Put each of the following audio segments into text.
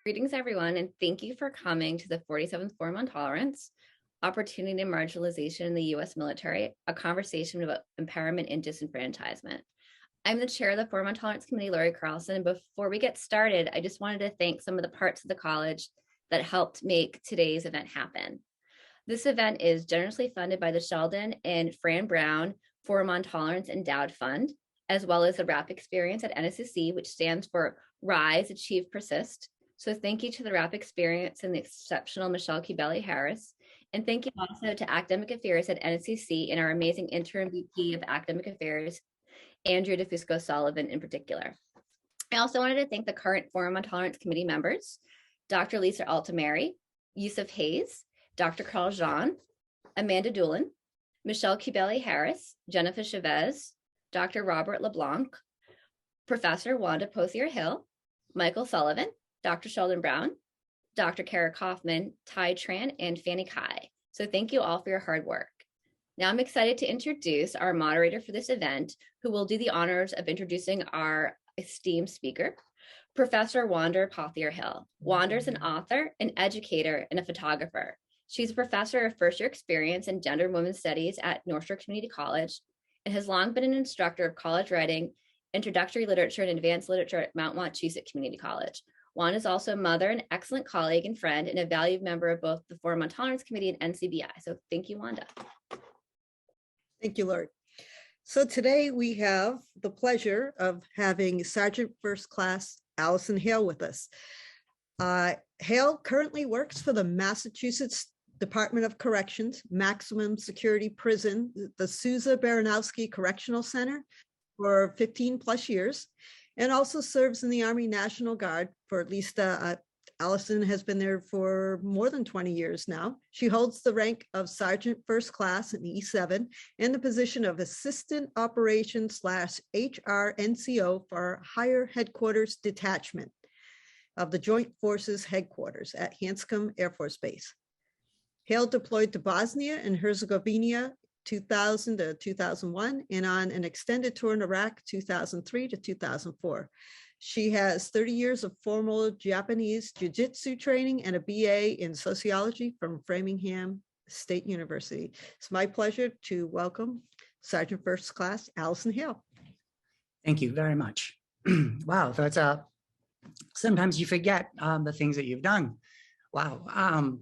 Greetings, everyone, and thank you for coming to the 47th Forum on Tolerance, Opportunity and Marginalization in the U.S. Military, a conversation about empowerment and disenfranchisement. I'm the chair of the Forum on Tolerance Committee, Lori Carlson, and before we get started, I just wanted to thank some of the parts of the college that helped make today's event happen. This event is generously funded by the Sheldon and Fran Brown Forum on Tolerance Endowed Fund, as well as the RAP experience at NSCC, which stands for Rise, Achieve, Persist. So thank you to the RAP experience and the exceptional Michelle Kibeli Harris. And thank you also to Academic Affairs at NSCC and our amazing interim VP of Academic Affairs, Andrew DeFusco Sullivan in particular. I also wanted to thank the current Forum on Tolerance Committee members, Dr. Lisa Altamari, Yusuf Hayes, Dr. Carl Jean, Amanda Doolin, Michelle Kibeli Harris, Jennifer Chavez, Dr. Robert LeBlanc, Professor Wanda Pothier-Hill, Michael Sullivan, Dr. Sheldon Brown, Dr. Kara Kaufman, Tai Tran, and Fanny Kai. So thank you all for your hard work. Now I'm excited to introduce our moderator for this event, who will do the honors of introducing our esteemed speaker, Professor Wanda Pothier-Hill. Wanda is an author, an educator, and a photographer. She's a professor of first-year experience in gender and women's studies at North Shore Community College and has long been an instructor of college writing, introductory literature, and advanced literature at Mount Wachusett Community College. Wanda is also a mother, an excellent colleague and friend, and a valued member of both the Forum on Tolerance Committee and NCBI. So thank you, Wanda. Thank you, Lord. So today we have the pleasure of having Sergeant First Class Allyson Hale with us. Hale currently works for the Massachusetts Department of Corrections, Maximum Security Prison, the Souza Baranowski Correctional Center for 15 plus years, and also serves in the Army National Guard for at least, Allyson has been there for more than 20 years now. She holds the rank of Sergeant First Class in E7 and the position of Assistant Operations / HR NCO for Higher Headquarters Detachment of the Joint Forces Headquarters at Hanscom Air Force Base. Hale deployed to Bosnia and Herzegovina 2000 to 2001 and on an extended tour in Iraq 2003 to 2004. She has 30 years of formal Japanese Jujitsu training and a BA in Sociology from Framingham State University. It's my pleasure to welcome Sergeant First Class Allyson Hale. Thank you very much. Wow, that's sometimes you forget the things that you've done. Wow.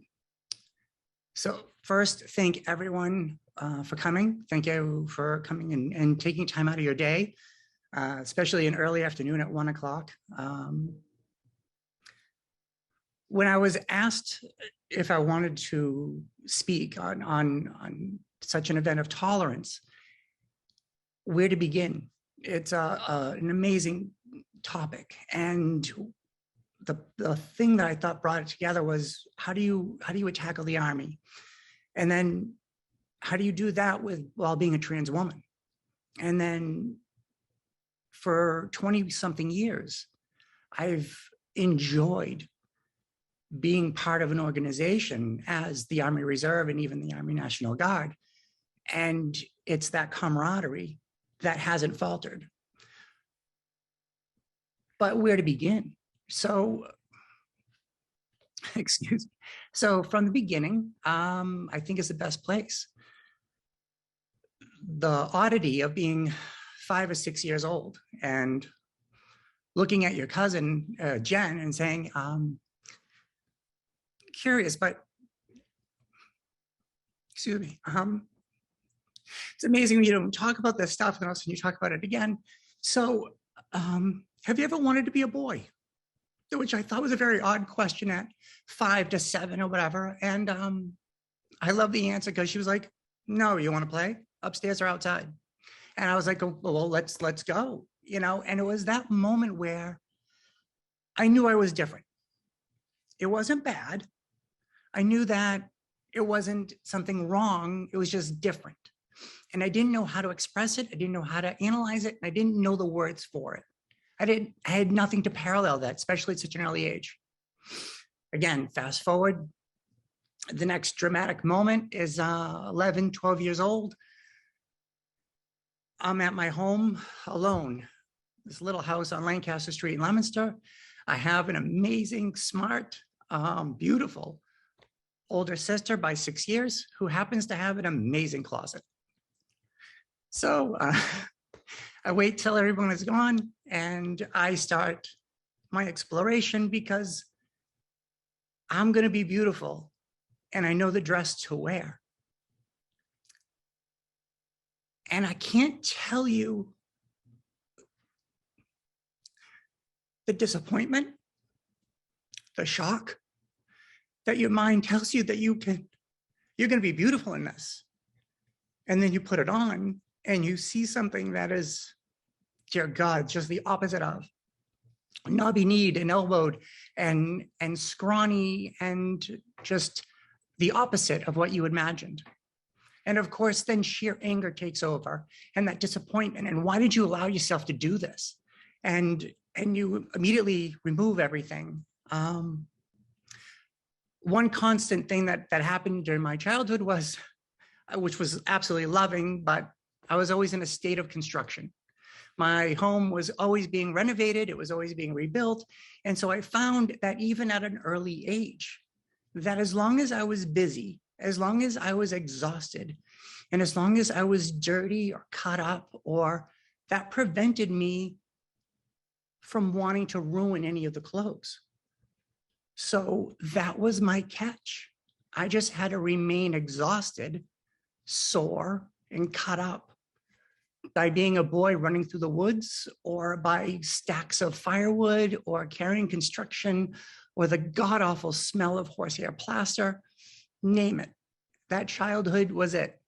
So first, thank everyone for coming. Thank you for coming and taking time out of your day, especially an early afternoon at 1 o'clock. When I was asked if I wanted to speak on such an event of tolerance, where to begin? It's an amazing topic, and the thing that I thought brought it together was how do you tackle the Army, and then how do you do that while being a trans woman? And then for 20 something years, I've enjoyed being part of an organization as the Army Reserve and even the Army National Guard. And it's that camaraderie that hasn't faltered. But where to begin? So, excuse me. So from the beginning, I think is the best place. The oddity of being 5 or 6 years old and looking at your cousin, Jen, and saying, curious, but excuse me. It's amazing when you don't talk about this stuff and all of a sudden you talk about it again. So have you ever wanted to be a boy? Which I thought was a very odd question at 5 to 7 or whatever. And I love the answer because she was like, no, you want to play upstairs or outside? And I was like, oh, well, let's go, you know? And it was that moment where I knew I was different. It wasn't bad. I knew that it wasn't something wrong. It was just different. And I didn't know how to express it. I didn't know how to analyze it. And I didn't know the words for it. I had nothing to parallel that, especially at such an early age. Again, fast forward, the next dramatic moment is 11, 12 years old. I'm at my home alone, this little house on Lancaster Street in Leominster. I have an amazing, smart, beautiful older sister by 6 years who happens to have an amazing closet. So I wait till everyone is gone and I start my exploration because I'm going to be beautiful and I know the dress to wear. And I can't tell you the disappointment, the shock that your mind tells you that you're going to be beautiful in this. And then you put it on and you see something that is, dear God, just the opposite of knobby-kneed and elbowed and scrawny and just the opposite of what you imagined. And of course, then sheer anger takes over and that disappointment. And why did you allow yourself to do this? And you immediately remove everything. One constant thing that happened during my childhood was, which was absolutely loving, but I was always in a state of construction. My home was always being renovated. It was always being rebuilt. And so I found that even at an early age, that as long as I was busy, as long as I was exhausted, and as long as I was dirty or cut up, or that prevented me from wanting to ruin any of the clothes. So that was my catch. I just had to remain exhausted, sore, and cut up by being a boy running through the woods, or by stacks of firewood, or carrying construction, or the god-awful smell of horsehair plaster, name it. That childhood was it.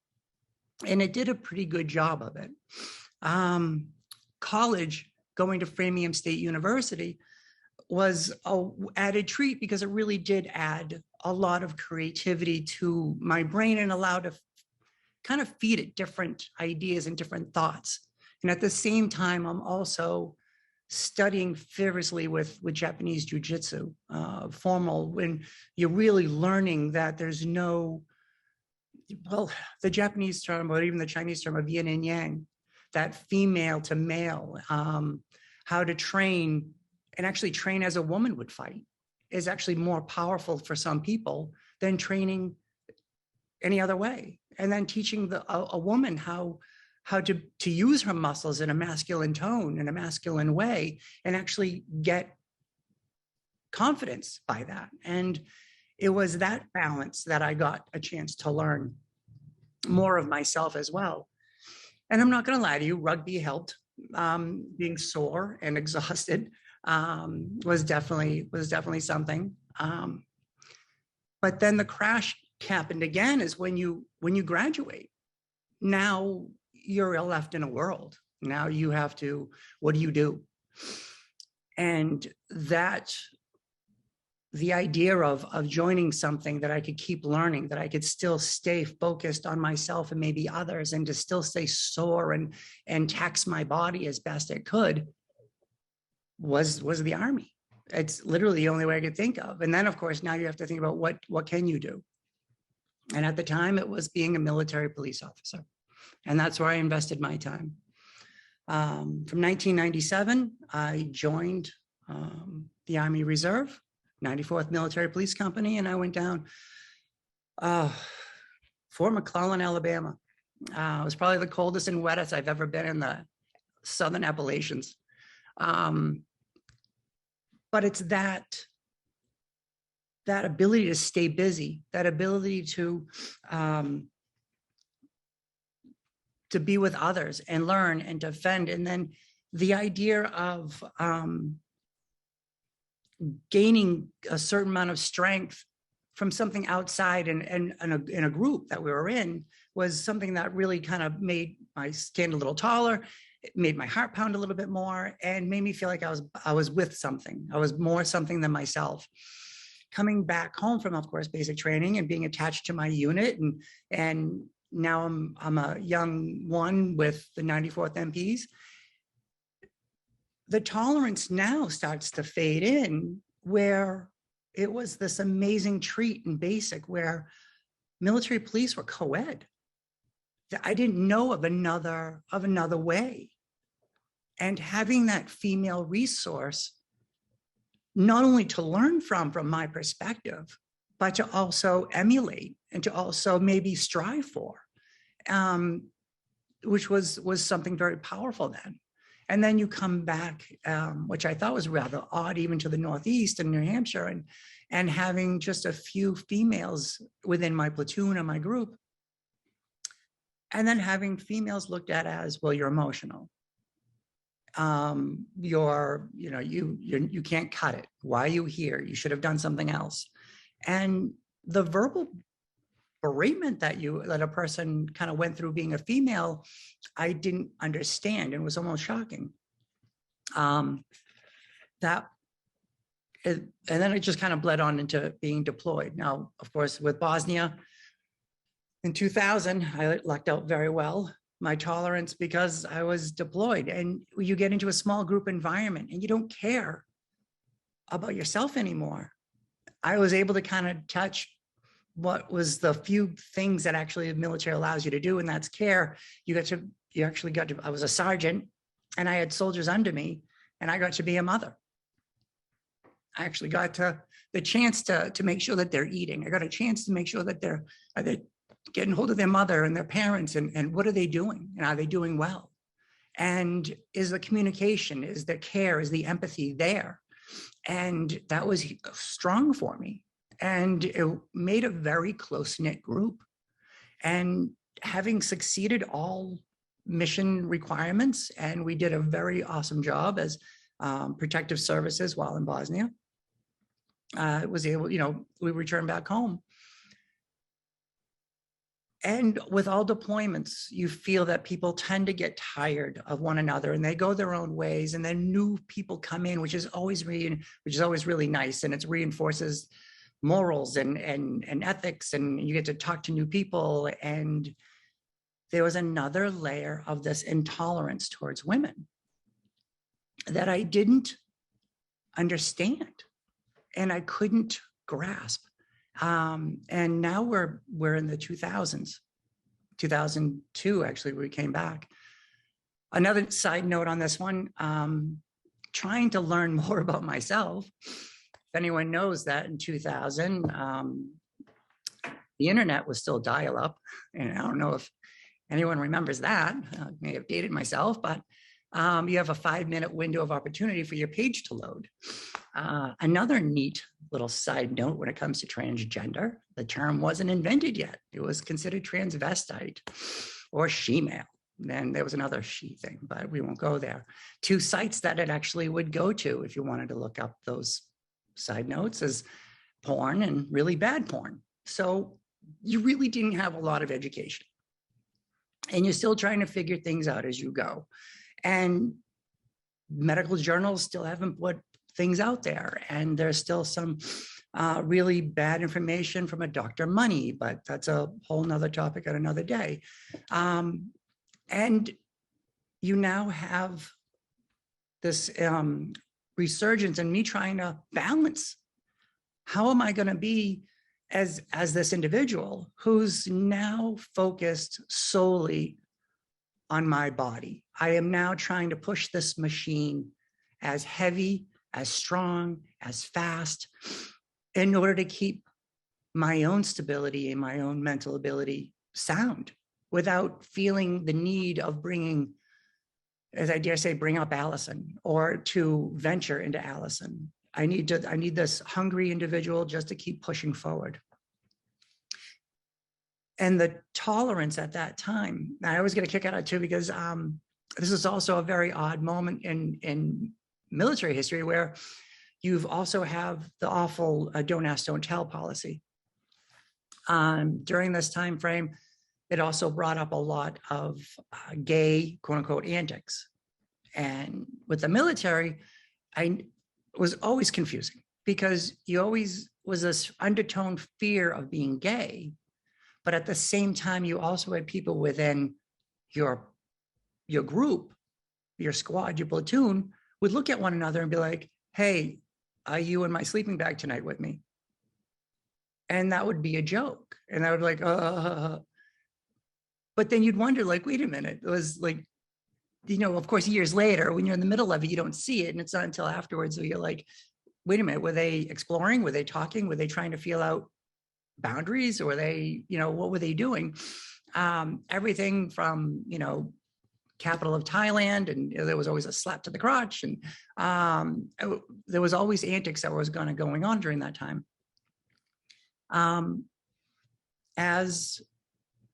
And it did a pretty good job of it. College, going to Framingham State University, was an added treat because it really did add a lot of creativity to my brain and allowed to kind of feed it different ideas and different thoughts. And at the same time, I'm also studying vigorously with Japanese Jujitsu, formal, when you're really learning that there's no, well, the Japanese term, or even the Chinese term of yin and yang, that female to male, how to train and actually train as a woman would fight is actually more powerful for some people than training any other way. And then teaching a woman how to use her muscles in a masculine tone, in a masculine way, and actually get confidence by that. And it was that balance that I got a chance to learn more of myself as well. And I'm not going to lie to you, rugby helped. Being sore and exhausted was definitely something. But then the crash happened again is when you graduate. Now you're left in a world. Now you have to, what do you do? And that, the idea of joining something that I could keep learning, that I could still stay focused on myself and maybe others, and to still stay sore and tax my body as best it could, was the Army. It's literally the only way I could think of. And then, of course, now you have to think about what can you do? And at the time, it was being a military police officer. And that's where I invested my time. From 1997, I joined the Army Reserve, 94th Military Police Company, and I went down Fort McClellan, Alabama. It was probably the coldest and wettest I've ever been in the Southern Appalachians. But it's that ability to stay busy, that ability to be with others and learn and defend. And then the idea of gaining a certain amount of strength from something outside and in a group that we were in was something that really kind of made my skin a little taller. It made my heart pound a little bit more and made me feel like I was with something. I was more something than myself. Coming back home from, of course, basic training and being attached to my unit, and now I'm a young one with the 94th MPs. The tolerance now starts to fade in, where it was this amazing treat in basic where military police were co-ed. I didn't know of another way. And having that female resource not only to learn from my perspective, but to also emulate and to also maybe strive for, which was something very powerful then. And then you come back, which I thought was rather odd, even to the Northeast and New Hampshire, and having just a few females within my platoon and my group. And then having females looked at as, well, you're emotional. You can't cut it. Why are you here? You should have done something else. And the verbal beratement that a person kind of went through being a female, I didn't understand, and was almost shocking. And then it just kind of bled on into being deployed. Now, of course, with Bosnia in 2000, I lucked out very well. My tolerance, because I was deployed, and you get into a small group environment and you don't care about yourself anymore. I was able to kind of touch what was the few things that actually the military allows you to do, and that's care. I was a sergeant, and I had soldiers under me, and I got to be a mother. I actually got the chance to make sure that they're eating. I got a chance to make sure that they're getting hold of their mother and their parents, and what are they doing, and are they doing well? And is the communication, is the care, is the empathy there? And that was strong for me. And it made a very close-knit group. And having succeeded all mission requirements, and we did a very awesome job as protective services while in Bosnia, was able, we returned back home. And with all deployments, you feel that people tend to get tired of one another, and they go their own ways, and then new people come in, which is always really nice, and it reinforces morals and ethics, and you get to talk to new people. And there was another layer of this intolerance towards women that I didn't understand and I couldn't grasp. And now we're in the 2000s, 2002, actually, we came back. Another side note on this one, trying to learn more about myself. If anyone knows that in 2000, the internet was still dial-up, and I don't know if anyone remembers that. I may have dated myself, but you have a 5-minute window of opportunity for your page to load. Another neat little side note when it comes to transgender, the term wasn't invented yet. It was considered transvestite or she-male. Then there was another she thing, but we won't go there. 2 sites that it actually would go to if you wanted to look up those side notes is porn and really bad porn. So you really didn't have a lot of education. And you're still trying to figure things out as you go. And medical journals still haven't put things out there. And there's still some really bad information from a Dr. Money, but that's a whole nother topic at another day. And you now have this resurgence in me trying to balance. How am I going to be as this individual who's now focused solely on my body? I am now trying to push this machine as heavy, as strong, as fast, in order to keep my own stability and my own mental ability sound, without feeling the need of bringing, as I dare say, bring up Allyson, or to venture into Allyson. I need this hungry individual just to keep pushing forward. And the tolerance at that time, I always get a kick out of it too, because this is also a very odd moment in military history, where you've also have the awful don't ask, don't tell policy. During this time frame, it also brought up a lot of gay, quote unquote, antics. And with the military, I was always confusing, because you always was this undertone fear of being gay, but at the same time, you also had people within your group, your squad, your platoon, would look at one another and be like, hey, are you in my sleeping bag tonight with me? And that would be a joke. And I would be like, But then you'd wonder, like, wait a minute, it was like, of course, years later, when you're in the middle of it, you don't see it. And it's not until afterwards that you're like, wait a minute, were they exploring? Were they talking? Were they trying to feel out boundaries? Or were they, what were they doing? Everything from, capital of Thailand, and there was always a slap to the crotch, and there was always antics that was going on during that time. As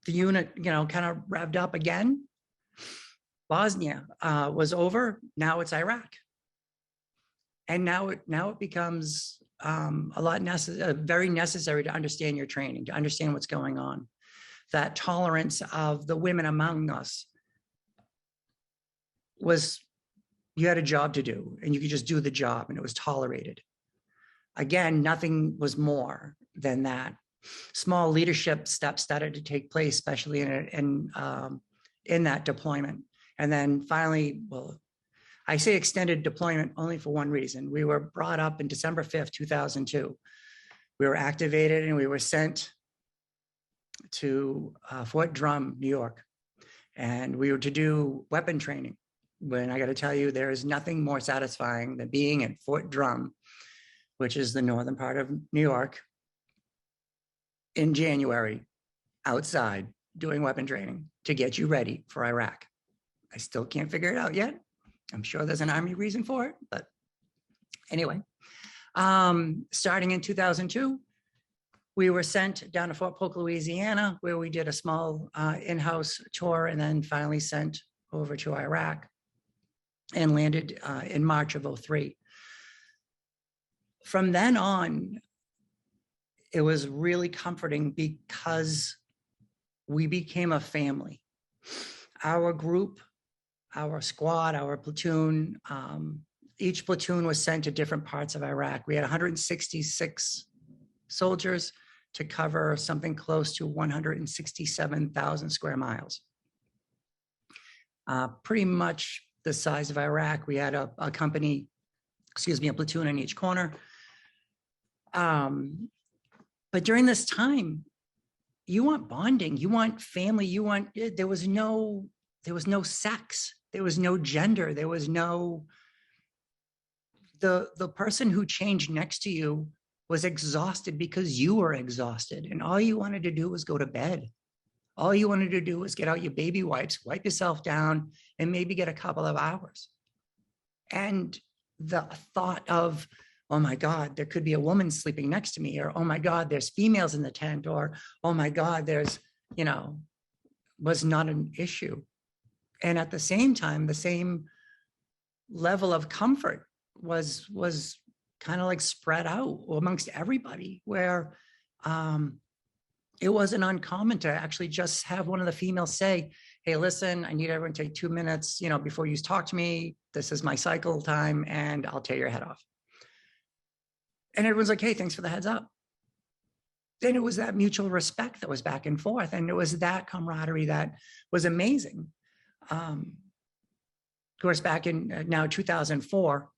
the unit, kind of revved up again, Bosnia was over. Now it's Iraq, and now it becomes very necessary to understand your training, to understand what's going on. That tolerance of the women among us was, you had a job to do, and you could just do the job, and it was tolerated. Again, nothing was more than that. Small leadership steps started to take place, especially in that deployment. And then finally, well, I say extended deployment only for one reason. We were brought up in December 5th, 2002. We were activated and we were sent to Fort Drum, New York. And we were to do weapon training. When I got to tell you, there is nothing more satisfying than being at Fort Drum, which is the northern part of New York, in January, outside, doing weapon training to get you ready for Iraq. I still can't figure it out yet. I'm sure there's an Army reason for it, but anyway. Starting in 2002, we were sent down to Fort Polk, Louisiana, where we did a small in-house tour, and then finally sent over to Iraq and landed in March of 2003. From then on, it was really comforting because we became a family. Our group, our squad, our platoon, each platoon was sent to different parts of Iraq. We had 166 soldiers to cover something close to 167,000 square miles. Pretty much the size of Iraq. We had a platoon in each corner. But during this time, you want bonding, you want family, there was no sex, there was no gender, there was no, the person who changed next to you was exhausted because you were exhausted, and all you wanted to do was go to bed. All you wanted to do was get out your baby wipes, wipe yourself down, and maybe get a couple of hours. And the thought of, oh my God, there could be a woman sleeping next to me, or oh my God, there's females in the tent, or oh my God, there's, was not an issue. And at the same time, the same level of comfort was kind of like spread out amongst everybody, where it wasn't uncommon to actually just have one of the females say, hey, listen, I need everyone to take 2 minutes, before you talk to me. This is my cycle time and I'll tear your head off. And everyone's like, hey, thanks for the heads up. Then it was that mutual respect that was back and forth. And it was that camaraderie that was amazing. Of course, back in now 2004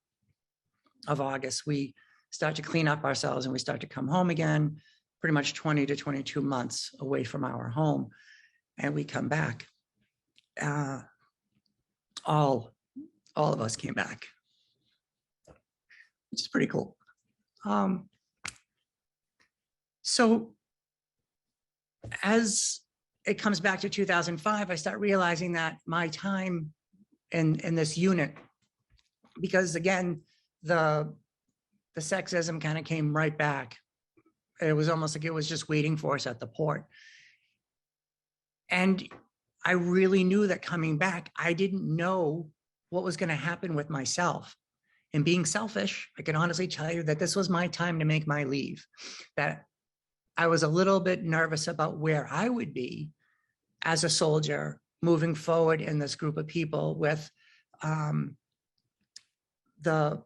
of August, we start to clean up ourselves and we start to come home again, pretty much 20 to 22 months away from our home. And we come back. All of us came back, which is pretty cool. So as it comes back to 2005, I start realizing that my time in this unit, because again, the sexism kind of came right back. It was almost like it was just waiting for us at the port. And I really knew that coming back, I didn't know what was going to happen with myself. And being selfish, I can honestly tell you that this was my time to make my leave, that I was a little bit nervous about where I would be as a soldier moving forward in this group of people with the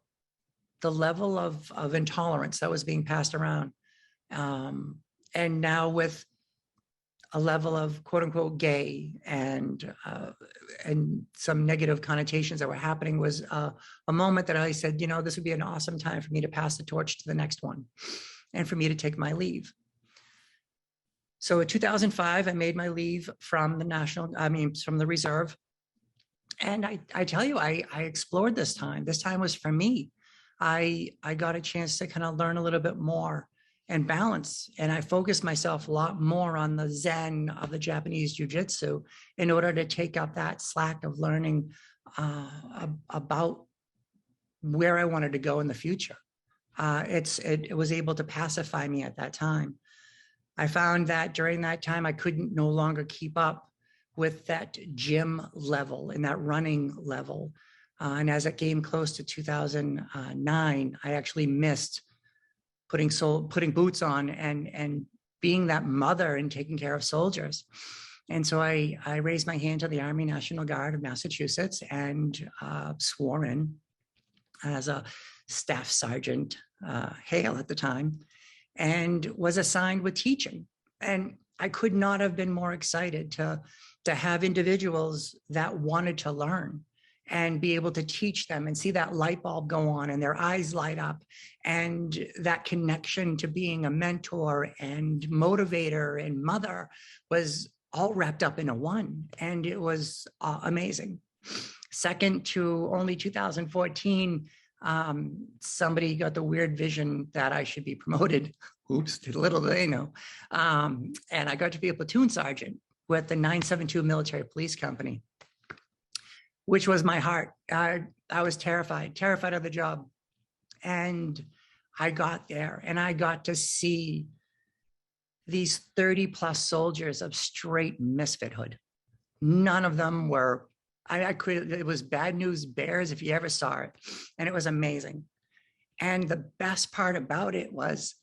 level of intolerance that was being passed around. And now with a level of quote unquote gay and some negative connotations that were happening, was a moment that I said, this would be an awesome time for me to pass the torch to the next one and for me to take my leave. So in 2005, I made my leave from from the reserve. And I tell you, I explored this time. This time was for me. I got a chance to kind of learn a little bit more and balance. And I focused myself a lot more on the Zen of the Japanese Jujitsu in order to take up that slack of learning about where I wanted to go in the future. It was able to pacify me at that time. I found that during that time, I couldn't no longer keep up with that gym level and that running level. And as it came close to 2009, I actually missed putting boots on and being that mother and taking care of soldiers. And so I raised my hand to the Army National Guard of Massachusetts and swore in as a Staff Sergeant Hale at the time, and was assigned with teaching. And I could not have been more excited to have individuals that wanted to learn and be able to teach them and see that light bulb go on and their eyes light up, and that connection to being a mentor and motivator and mother was all wrapped up in a one. And it was amazing. Second to only 2014, somebody got the weird vision that I should be promoted. Oops, little do they know. And I got to be a platoon sergeant with the 972 Military Police Company, which was my heart. I was terrified of the job. And I got there and I got to see these 30 plus soldiers of straight misfithood. None of them were, it was bad news bears if you ever saw it. And it was amazing. And the best part about it was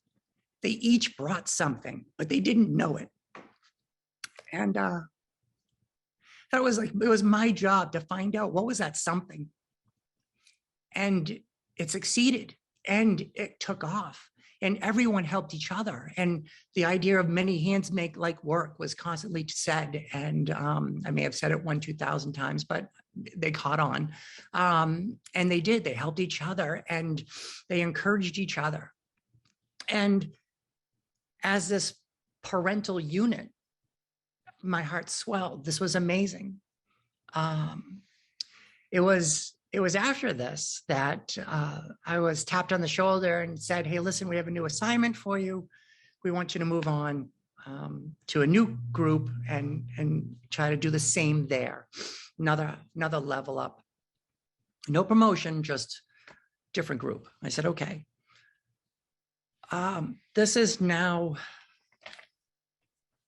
they each brought something, but they didn't know it. And that was like, it was my job to find out what was that something. And it succeeded and it took off. And everyone helped each other. And the idea of many hands make like work was constantly said. And I may have said it 2,000 times, but they caught on. And they did, they helped each other and they encouraged each other. And as this parental unit, my heart swelled. This was amazing. It was after this that I was tapped on the shoulder and said, hey, listen, we have a new assignment for you. We want you to move on to a new group and try to do the same there. Another level up. No promotion, just different group. I said, okay. This is now,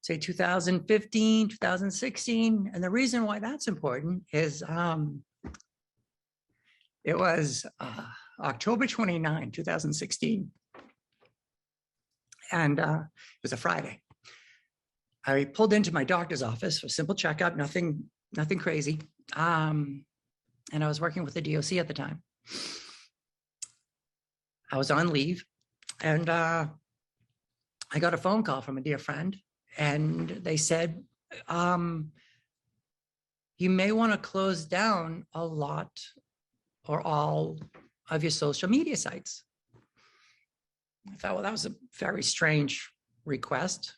say 2015, 2016. And the reason why that's important is it was October 29, 2016. And it was a Friday. I pulled into my doctor's office for a simple checkup, nothing crazy. And I was working with the DOC at the time. I was on leave and I got a phone call from a dear friend and they said, you may want to close down a lot or all of your social media sites. I thought, well, that was a very strange request.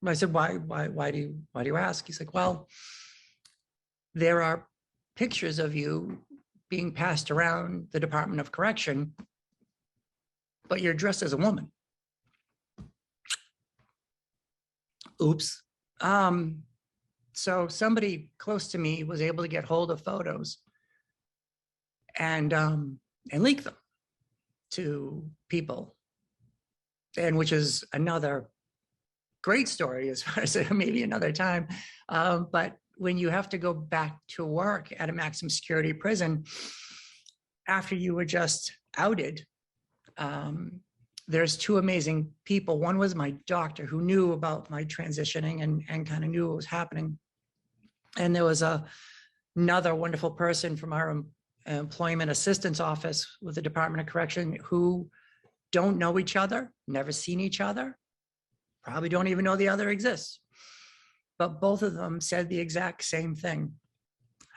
I said, why do you ask? He's like, well, there are pictures of you being passed around the Department of Correction, but you're dressed as a woman. Oops. So somebody close to me was able to get hold of photos and leak them to people, and which is another great story as far as maybe another time. But when you have to go back to work at a maximum security prison after you were just outed, there's two amazing people. One was my doctor who knew about my transitioning and kind of knew what was happening. And there was another wonderful person from our employment assistance office with the Department of Correction who don't know each other, never seen each other, probably don't even know the other exists. But both of them said the exact same thing.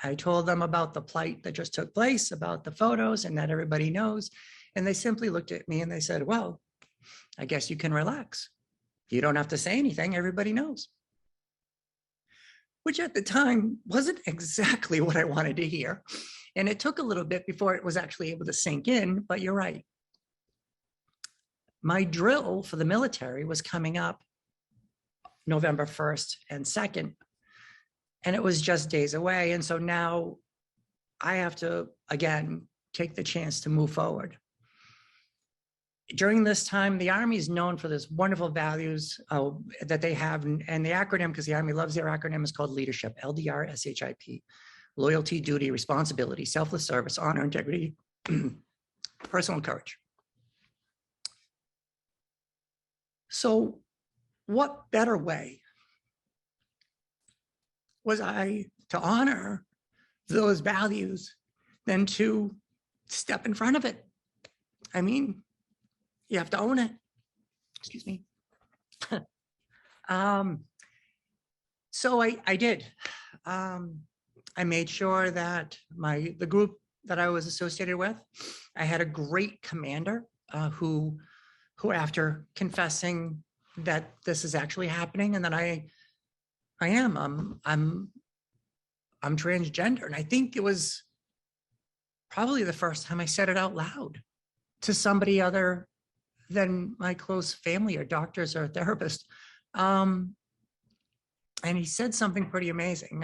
I told them about the plight that just took place, about the photos and that everybody knows. And they simply looked at me and they said, well, I guess you can relax. You don't have to say anything, everybody knows. Which at the time wasn't exactly what I wanted to hear. And it took a little bit before it was actually able to sink in, but you're right. My drill for the military was coming up November 1st and 2nd, and it was just days away. And so now I have to, again, take the chance to move forward. During this time, the Army is known for this wonderful values that they have, and the acronym, because the Army loves their acronym, is called leadership, LDR-SHIP, loyalty, duty, responsibility, selfless service, honor, integrity, personal courage. So what better way was I to honor those values than to step in front of it? I mean, you have to own it. Excuse me. So I did. I made sure that the group that I was associated with, I had a great commander who after confessing that this is actually happening and that I'm transgender. And I think it was probably the first time I said it out loud to somebody other than my close family or doctors or a therapist. And he said something pretty amazing.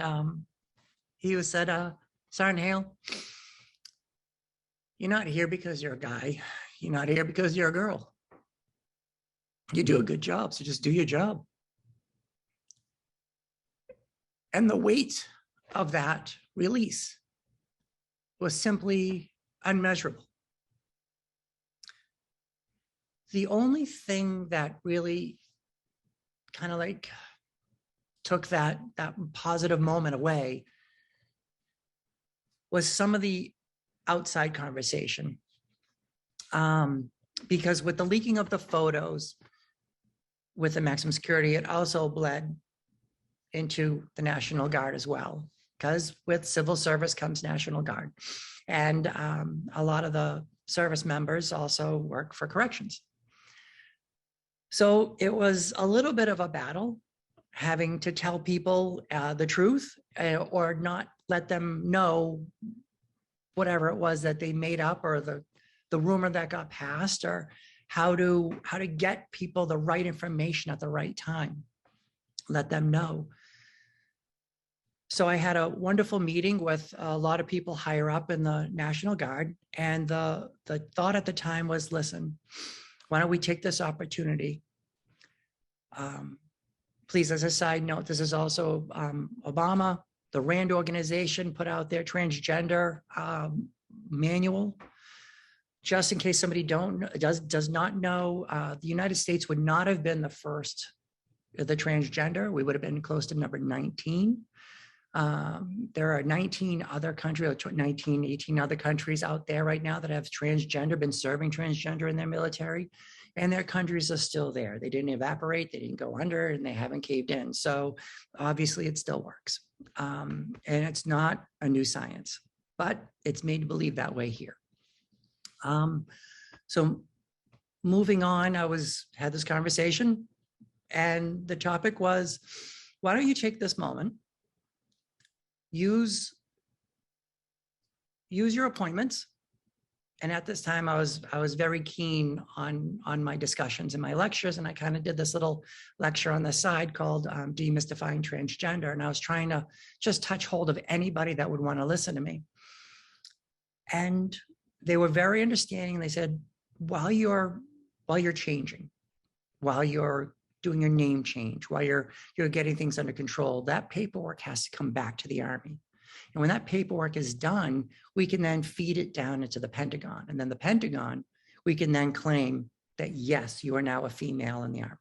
He said, Sergeant Hale, you're not here because you're a guy. You're not here because you're a girl. You do a good job, so just do your job. And the weight of that release was simply unmeasurable. The only thing that really kind of like took that positive moment away was some of the outside conversation. Because with the leaking of the photos with the maximum security, it also bled into the National Guard as well, because with civil service comes National Guard. And a lot of the service members also work for corrections. So it was a little bit of a battle having to tell people the truth or not let them know whatever it was that they made up or the rumor that got passed, or how to get people the right information at the right time, let them know. So I had a wonderful meeting with a lot of people higher up in the National Guard. And the thought at the time was, listen, why don't we take this opportunity? Please, as a side note, this is also Obama, the RAND organization put out their transgender manual. Just in case somebody does not know, the United States would not have been the first, the transgender. We would have been close to number 19. There are 19 other countries, 18 other countries out there right now that have transgender, been serving transgender in their military, and their countries are still there. They didn't evaporate, they didn't go under, and they haven't caved in. So obviously it still works. And it's not a new science, but it's made to believe that way here. So moving on, had this conversation, and the topic was, why don't you take this moment, use your appointments. And at this time, I was very keen on my discussions and my lectures, and I kind of did this little lecture on the side called Demystifying Transgender, and I was trying to just touch hold of anybody that would want to listen to me. And they were very understanding. They said, while you're changing, while you're doing your name change, while you're getting things under control, that paperwork has to come back to the Army. And when that paperwork is done, we can then feed it down into the Pentagon. And then the Pentagon, we can then claim that, yes, you are now a female in the Army.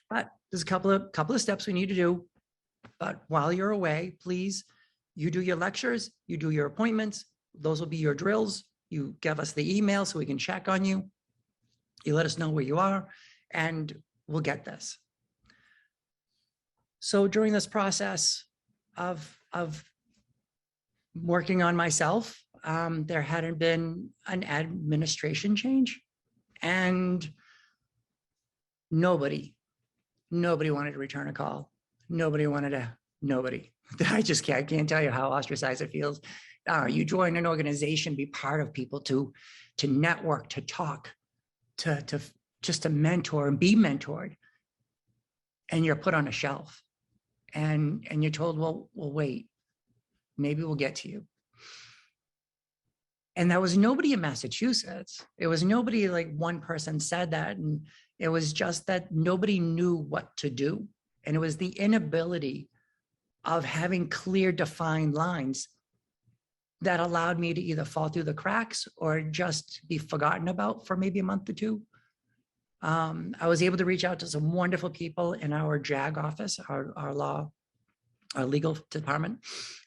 But there's a couple of steps we need to do. But while you're away, please, you do your lectures, you do your appointments. Those will be your drills. You give us the email so we can check on you. You let us know where you are, and we'll get this. So during this process of working on myself, there hadn't been an administration change, and nobody wanted to return a call. Nobody wanted to Nobody. I can't tell you how ostracized it feels. You join an organization, be part of people, to network, to talk, to just to mentor and be mentored, and you're put on a shelf, and you're told, well, wait, maybe we'll get to you. And that was nobody in Massachusetts. It was nobody, like one person said that. And it was just that nobody knew what to do. And it was the inability of having clear, defined lines that allowed me to either fall through the cracks or just be forgotten about for maybe a month or two. I was able to reach out to some wonderful people in our JAG office, our legal department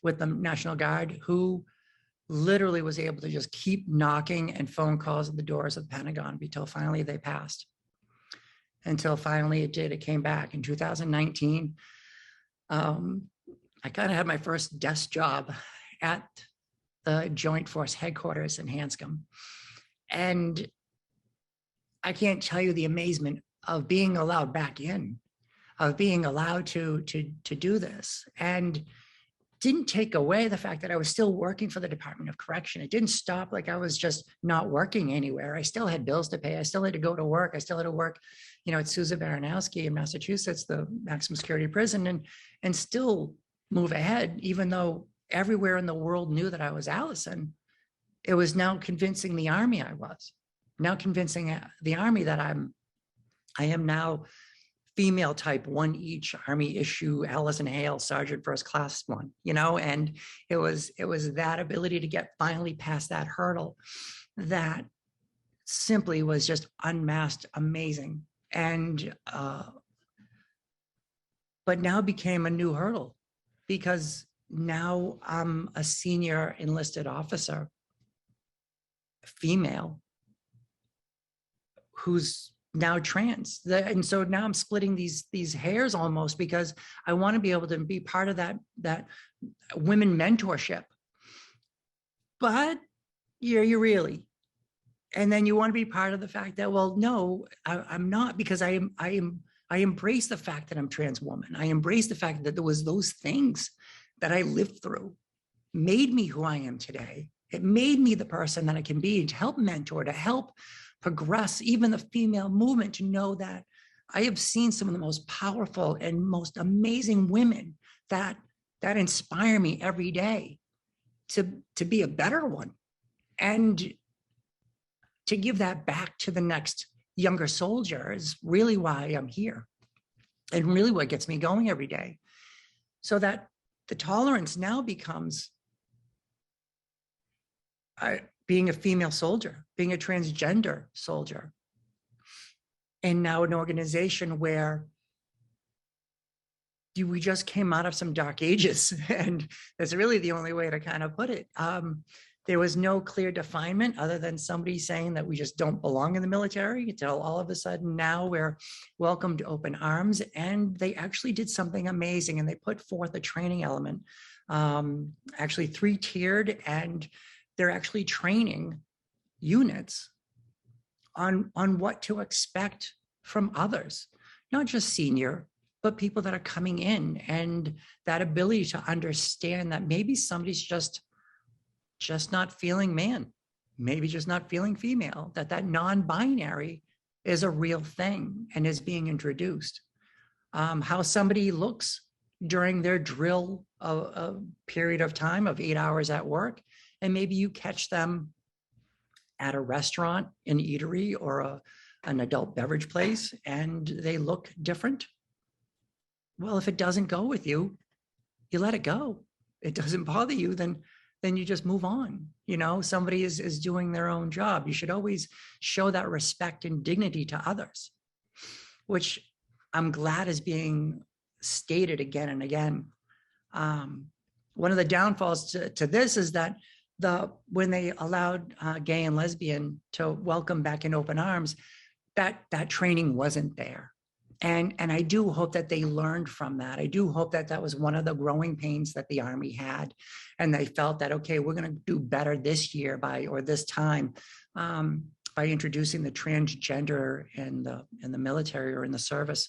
with the National Guard, who literally was able to just keep knocking and phone calls at the doors of the Pentagon until finally they passed. Until finally it did. It came back in 2019. I kind of had my first desk job at the Joint Force Headquarters in Hanscom. And I can't tell you the amazement of being allowed back in, of being allowed to do this. And didn't take away the fact that I was still working for the Department of Correction. It didn't stop like I was just not working anywhere. I still had bills to pay. I still had to go to work. I still had to work, at Souza Baranowski in Massachusetts, the maximum security prison, and still move ahead, even though everywhere in the world knew that I was Allyson. It was now convincing the Army I was. Now convincing the Army that I am now female type 1 each Army issue Allyson Hale Sergeant First Class 1, and it was that ability to get finally past that hurdle that simply was just unmasked amazing. And but now became a new hurdle, because now I'm a senior enlisted officer, female, who's now trans. And so now I'm splitting these hairs almost, because I want to be able to be part of that women mentorship. But you really, and then you want to be part of the fact that, well, no, I'm not, because I embrace the fact that I'm trans woman. I embrace the fact that there was those things that I lived through made me who I am today. It made me the person that I can be, to help mentor, to help progress even the female movement, to know that I have seen some of the most powerful and most amazing women that inspire me every day to be a better one, and to give that back to the next younger soldier is really why I'm here, and really what gets me going every day. So that the tolerance now becomes being a female soldier, being a transgender soldier, and now an organization where we just came out of some dark ages, and that's really the only way to kind of put it. There was no clear definement other than somebody saying that we just don't belong in the military, until all of a sudden now we're welcomed open arms. And they actually did something amazing, and they put forth a training element, actually 3-tiered, and they're actually training units on what to expect from others, not just senior, but people that are coming in, and that ability to understand that maybe somebody's just not feeling man, maybe just not feeling female, that non-binary is a real thing and is being introduced. How somebody looks during their drill, a period of time of 8 hours at work, and maybe you catch them at a restaurant, an eatery, or an adult beverage place, and they look different. Well, if it doesn't go with you, you let it go. It doesn't bother you, then you just move on. Somebody is doing their own job. You should always show that respect and dignity to others, which I'm glad is being stated again and again. One of the downfalls to this is that when they allowed gay and lesbian to welcome back in open arms, that training wasn't there. And I do hope that they learned from that. I do hope that was one of the growing pains that the Army had. And they felt that, okay, we're going to do better this year this time by introducing the transgender in the military or in the service.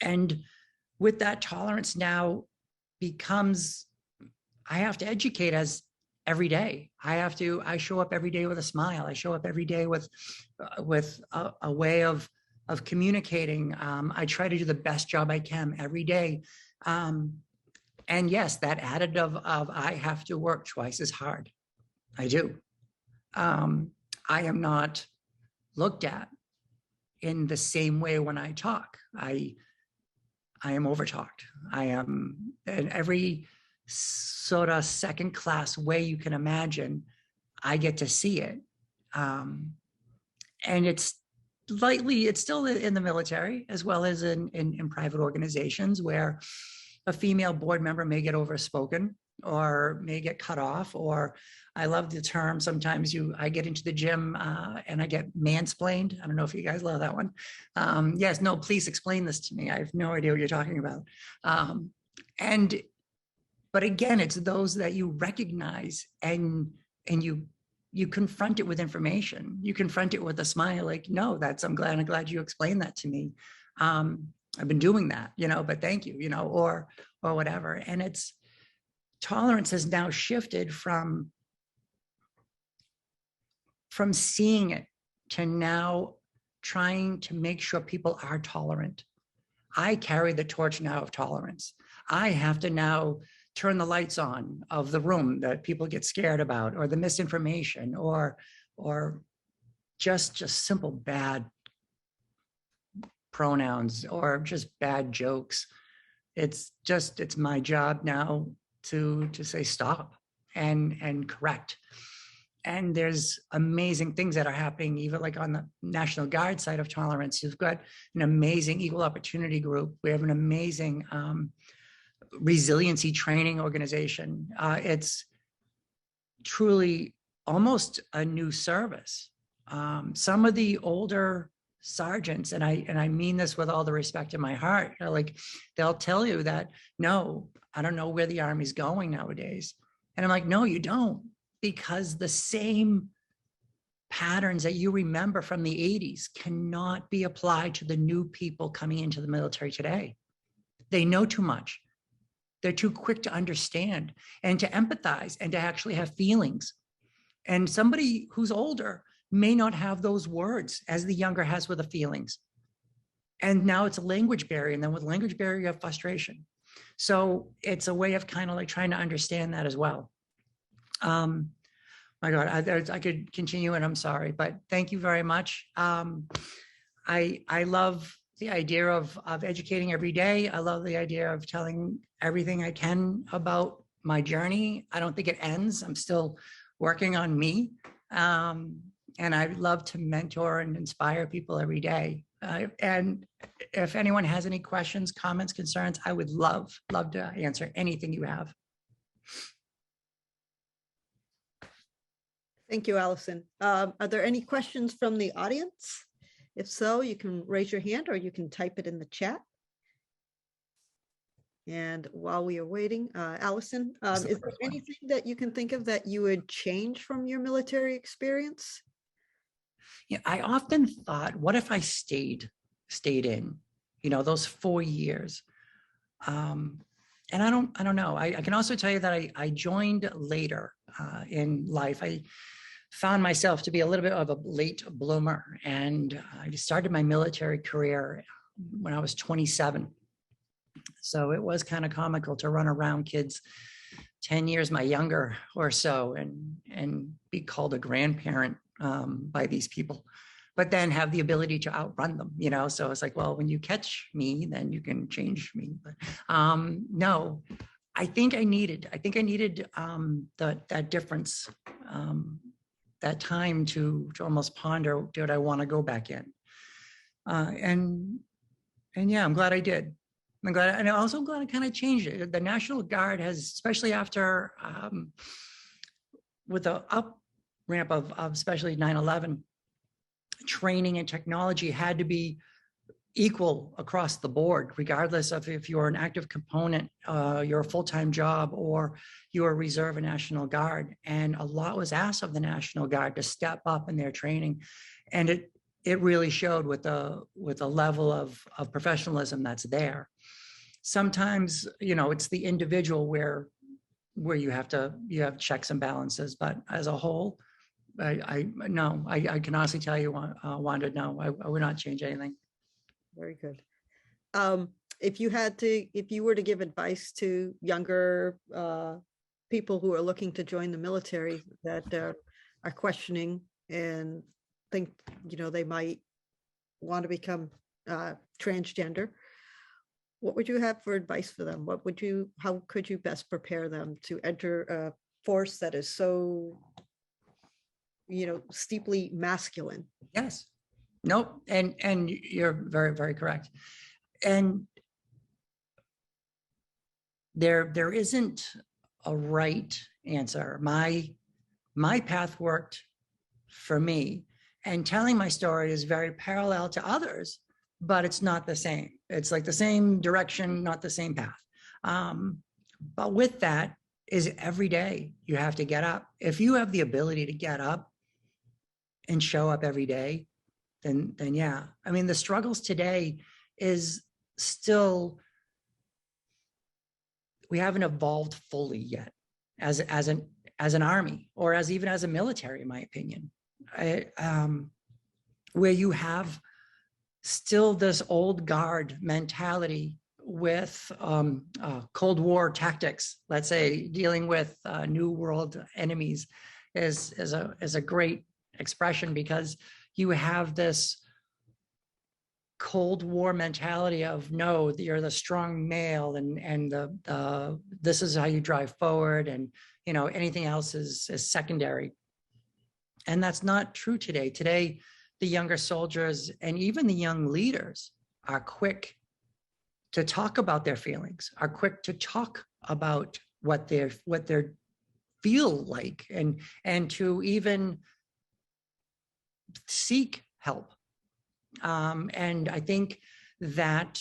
And with that tolerance now becomes, I have to educate us every day. I show up every day with a smile. I show up every day with a way of communicating. I try to do the best job I can every day. And yes, that additive of I have to work twice as hard. I do. I am not looked at in the same way when I talk. I am overtalked. I am in every sort of second class way you can imagine. I get to see it. And it's still in the military as well as in private organizations where a female board member may get overspoken or may get cut off, or I love the term, sometimes I get into the gym and I get mansplained. I don't know if you guys love that one. Yes, no, please explain this to me. I have no idea what you're talking about. But again, it's those that you recognize and you confront it with information. You confront it with a smile, like, no, I'm glad you explained that to me. I've been doing that, but thank you, or whatever. And tolerance has now shifted from seeing it to now trying to make sure people are tolerant. I carry the torch now of tolerance. I have to now turn the lights on of the room that people get scared about, or the misinformation, or just simple bad pronouns, or just bad jokes. It's my job now to say stop and correct. And there's amazing things that are happening, even like on the National Guard side of tolerance. You've got an amazing equal opportunity group. We have an amazing resiliency training organization. It's truly almost a new service. Some of the older sergeants, and I mean this with all the respect in my heart, they'll tell you that, no, I don't know where the Army's going nowadays. And I'm like, no, you don't, because the same patterns that you remember from the 80s cannot be applied to the new people coming into the military today. They know too much. They're too quick to understand and to empathize and to actually have feelings. And somebody who's older may not have those words as the younger has with the feelings. And now it's a language barrier. And then with language barrier, you have frustration. So it's a way of kind of like trying to understand that as well. My God, I could continue and I'm sorry, but thank you very much. I love the idea of educating every day. I love the idea of telling everything I can about my journey. I don't think it ends. I'm still working on me. And I love to mentor and inspire people every day. And if anyone has any questions, comments, concerns, I would love to answer anything you have. Thank you, Allyson. Are there any questions from the audience? If so, you can raise your hand or you can type it in the chat. And while we are waiting, Allyson, is there anything that you can think of that you would change from your military experience? Yeah, I often thought, what if I stayed in, those 4 years? And I don't know. I can also tell you that I joined later in life. I found myself to be a little bit of a late bloomer, and I started my military career when I was 27. So it was kind of comical to run around kids 10 years my younger or so and be called a grandparent by these people, but then have the ability to outrun them, So it's like, well, when you catch me, then you can change me. But no, I think I needed that difference, that time to almost ponder, did I want to go back in? And yeah, I'm glad I did. I'm glad, and I'm also glad I kind of changed it. The National Guard has, especially after, with the up ramp of especially 9/11, training and technology had to be equal across the board, regardless of if you're an active component, you're a full-time job, or you're a reserve or National Guard. And a lot was asked of the National Guard to step up in their training. And it really showed with the level of professionalism that's there. sometimes, it's the individual where you have checks and balances, but as a whole, I can honestly tell you, Wanda, no, I would not change anything. Very good. If you were to give advice to younger people who are looking to join the military that are questioning and think, they might want to become transgender, what would you have for advice for them? How could you best prepare them to enter a force that is so, steeply masculine? Yes. Nope. And you're very, very correct. And there isn't a right answer. My path worked for me, and telling my story is very parallel to others, but it's not the same. It's like the same direction, not the same path. But with that is every day you have to get up. If you have the ability to get up and show up every day, then yeah. I mean, the struggles today is still, we haven't evolved fully yet as an army, or even as a military, in my opinion, where you have still this old guard mentality with Cold War tactics. Let's say dealing with new world enemies is a great expression, because you have this Cold War mentality of, no, you're the strong male, and the this is how you drive forward, and anything else is secondary. And that's not true today. Today, the younger soldiers and even the young leaders are quick to talk about their feelings, are quick to talk about what they feel like, and to even seek help. And I think that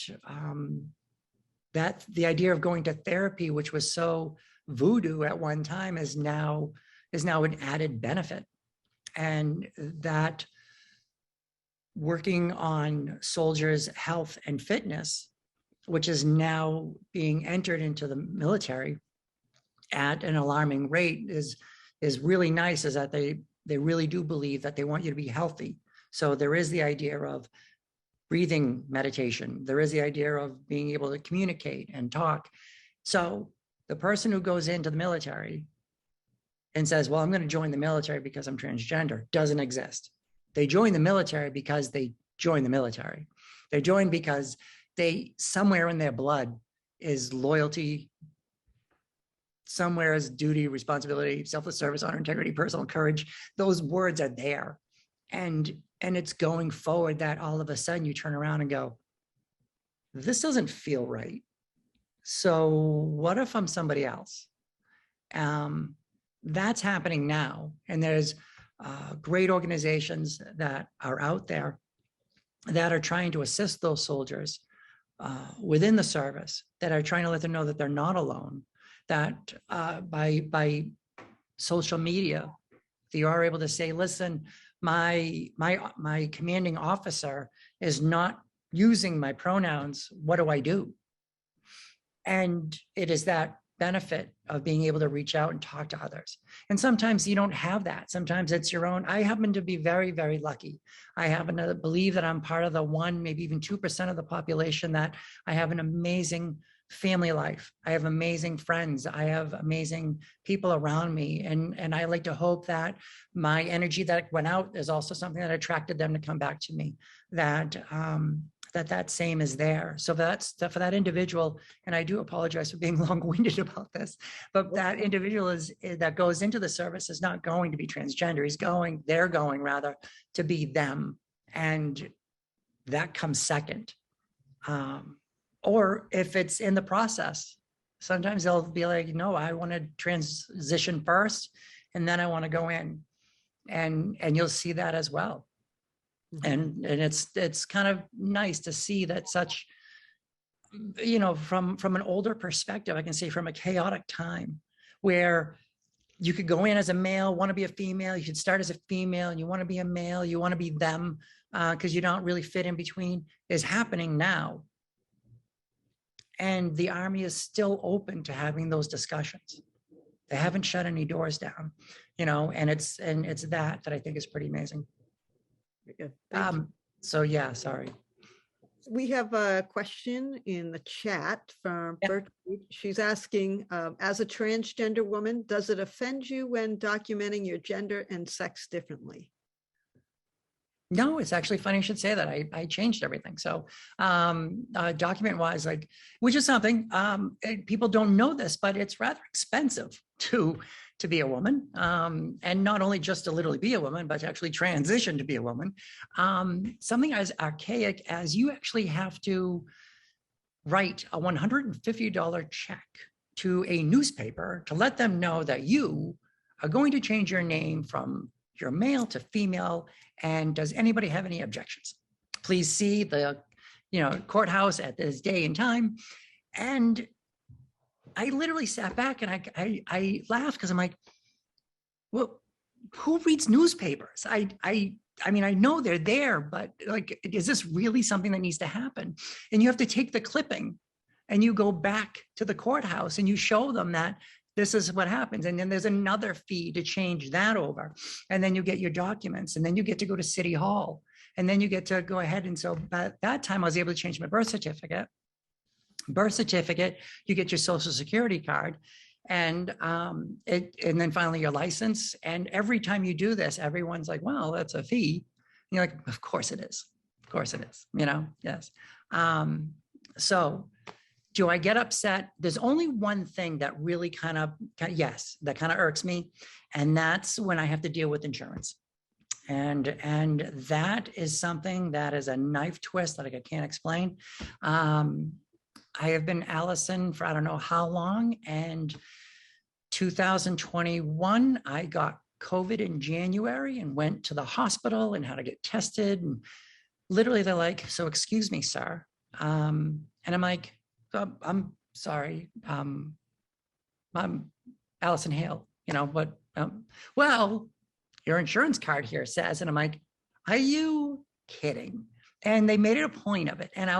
that the idea of going to therapy, which was so voodoo at one time, is now an added benefit. And that working on soldiers' health and fitness, which is now being entered into the military at an alarming rate, is really nice, is that they really do believe that they want you to be healthy. So there is the idea of breathing meditation. There is the idea of being able to communicate and talk. So the person who goes into the military and says, well, I'm going to join the military because I'm transgender, doesn't exist. They join the military because they join the military. They join because somewhere in their blood is loyalty, somewhere is duty, responsibility, selfless service, honor, integrity, personal courage. Those words are there. And it's going forward that all of a sudden you turn around and go, this doesn't feel right. So what if I'm somebody else? That's happening now. And there's great organizations that are out there that are trying to assist those soldiers within the service, that are trying to let them know that they're not alone, that by social media, you are able to say, listen, my commanding officer is not using my pronouns. What do I do? And it is that benefit of being able to reach out and talk to others. And sometimes you don't have that. Sometimes it's your own. I happen to be very, very lucky. I happen to believe that I'm part of the 1%, maybe even 2% of the population, that I have an amazing family life. I have amazing friends. I have amazing people around me. And I like to hope that my energy that went out is also something that attracted them to come back to me, that same is there. So that's for that individual. And I do apologize for being long-winded about this, but that individual that goes into the service is not going to be transgender. They're going rather to be them. And that comes second. Or if it's in the process, sometimes they'll be like, no, I want to transition first, and then I want to go in, and you'll see that as well. And it's kind of nice to see that such, from an older perspective, I can say from a chaotic time where you could go in as a male, want to be a female, you should start as a female, and you want to be a male, you want to be them, because you don't really fit in between, is happening now. And the Army is still open to having those discussions. They haven't shut any doors down, and it's that I think is pretty amazing. Very good. Thank you. So yeah, sorry. We have a question in the chat from Bertrude. She's asking, as a transgender woman, does it offend you when documenting your gender and sex differently? No, it's actually funny you should say that. I changed everything. So document wise, which is something, people don't know this, but it's rather expensive to be a woman. And not only just to literally be a woman, but to actually transition to be a woman. Something as archaic as you actually have to write a $150 check to a newspaper to let them know that you are going to change your name from your male to female. And does anybody have any objections? Please see the, courthouse at this day and time. And I literally sat back and I laughed because I'm like, well, who reads newspapers? I mean, I know they're there, but is this really something that needs to happen? And you have to take the clipping and you go back to the courthouse and you show them that this is what happens. And then there's another fee to change that over. And then you get your documents and then you get to go to City Hall and then you get to go ahead. And so at that time I was able to change my birth certificate, you get your Social Security card and then finally your license. And every time you do this, everyone's like, well, that's a fee. And you're like, of course it is. Of course it is, yes. So do I get upset? There's only one thing that really kind of irks me. And that's when I have to deal with insurance. And that is something that is a knife twist that I can't explain. I have been Allyson for I don't know how long. And 2021, I got COVID in January and went to the hospital and had to get tested. And literally they're like, so excuse me, sir. And I'm like, I'm sorry. I'm Allyson Hale, but well, your insurance card here says, and I'm like, are you kidding? And they made it a point of it. And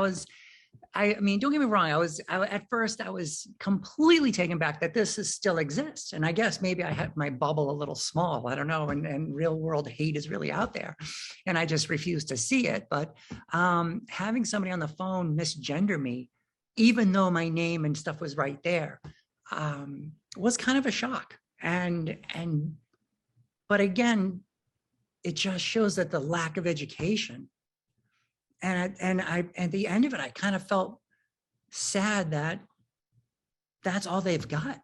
I mean, don't get me wrong. At first I was completely taken back that this still exists. And I guess maybe I had my bubble a little small. I don't know. And real world hate is really out there. And I just refused to see it. But having somebody on the phone misgender me, even though my name and stuff was right there, was kind of a shock. But again, it just shows that the lack of education. And I at the end of it, I kind of felt sad that that's all they've got.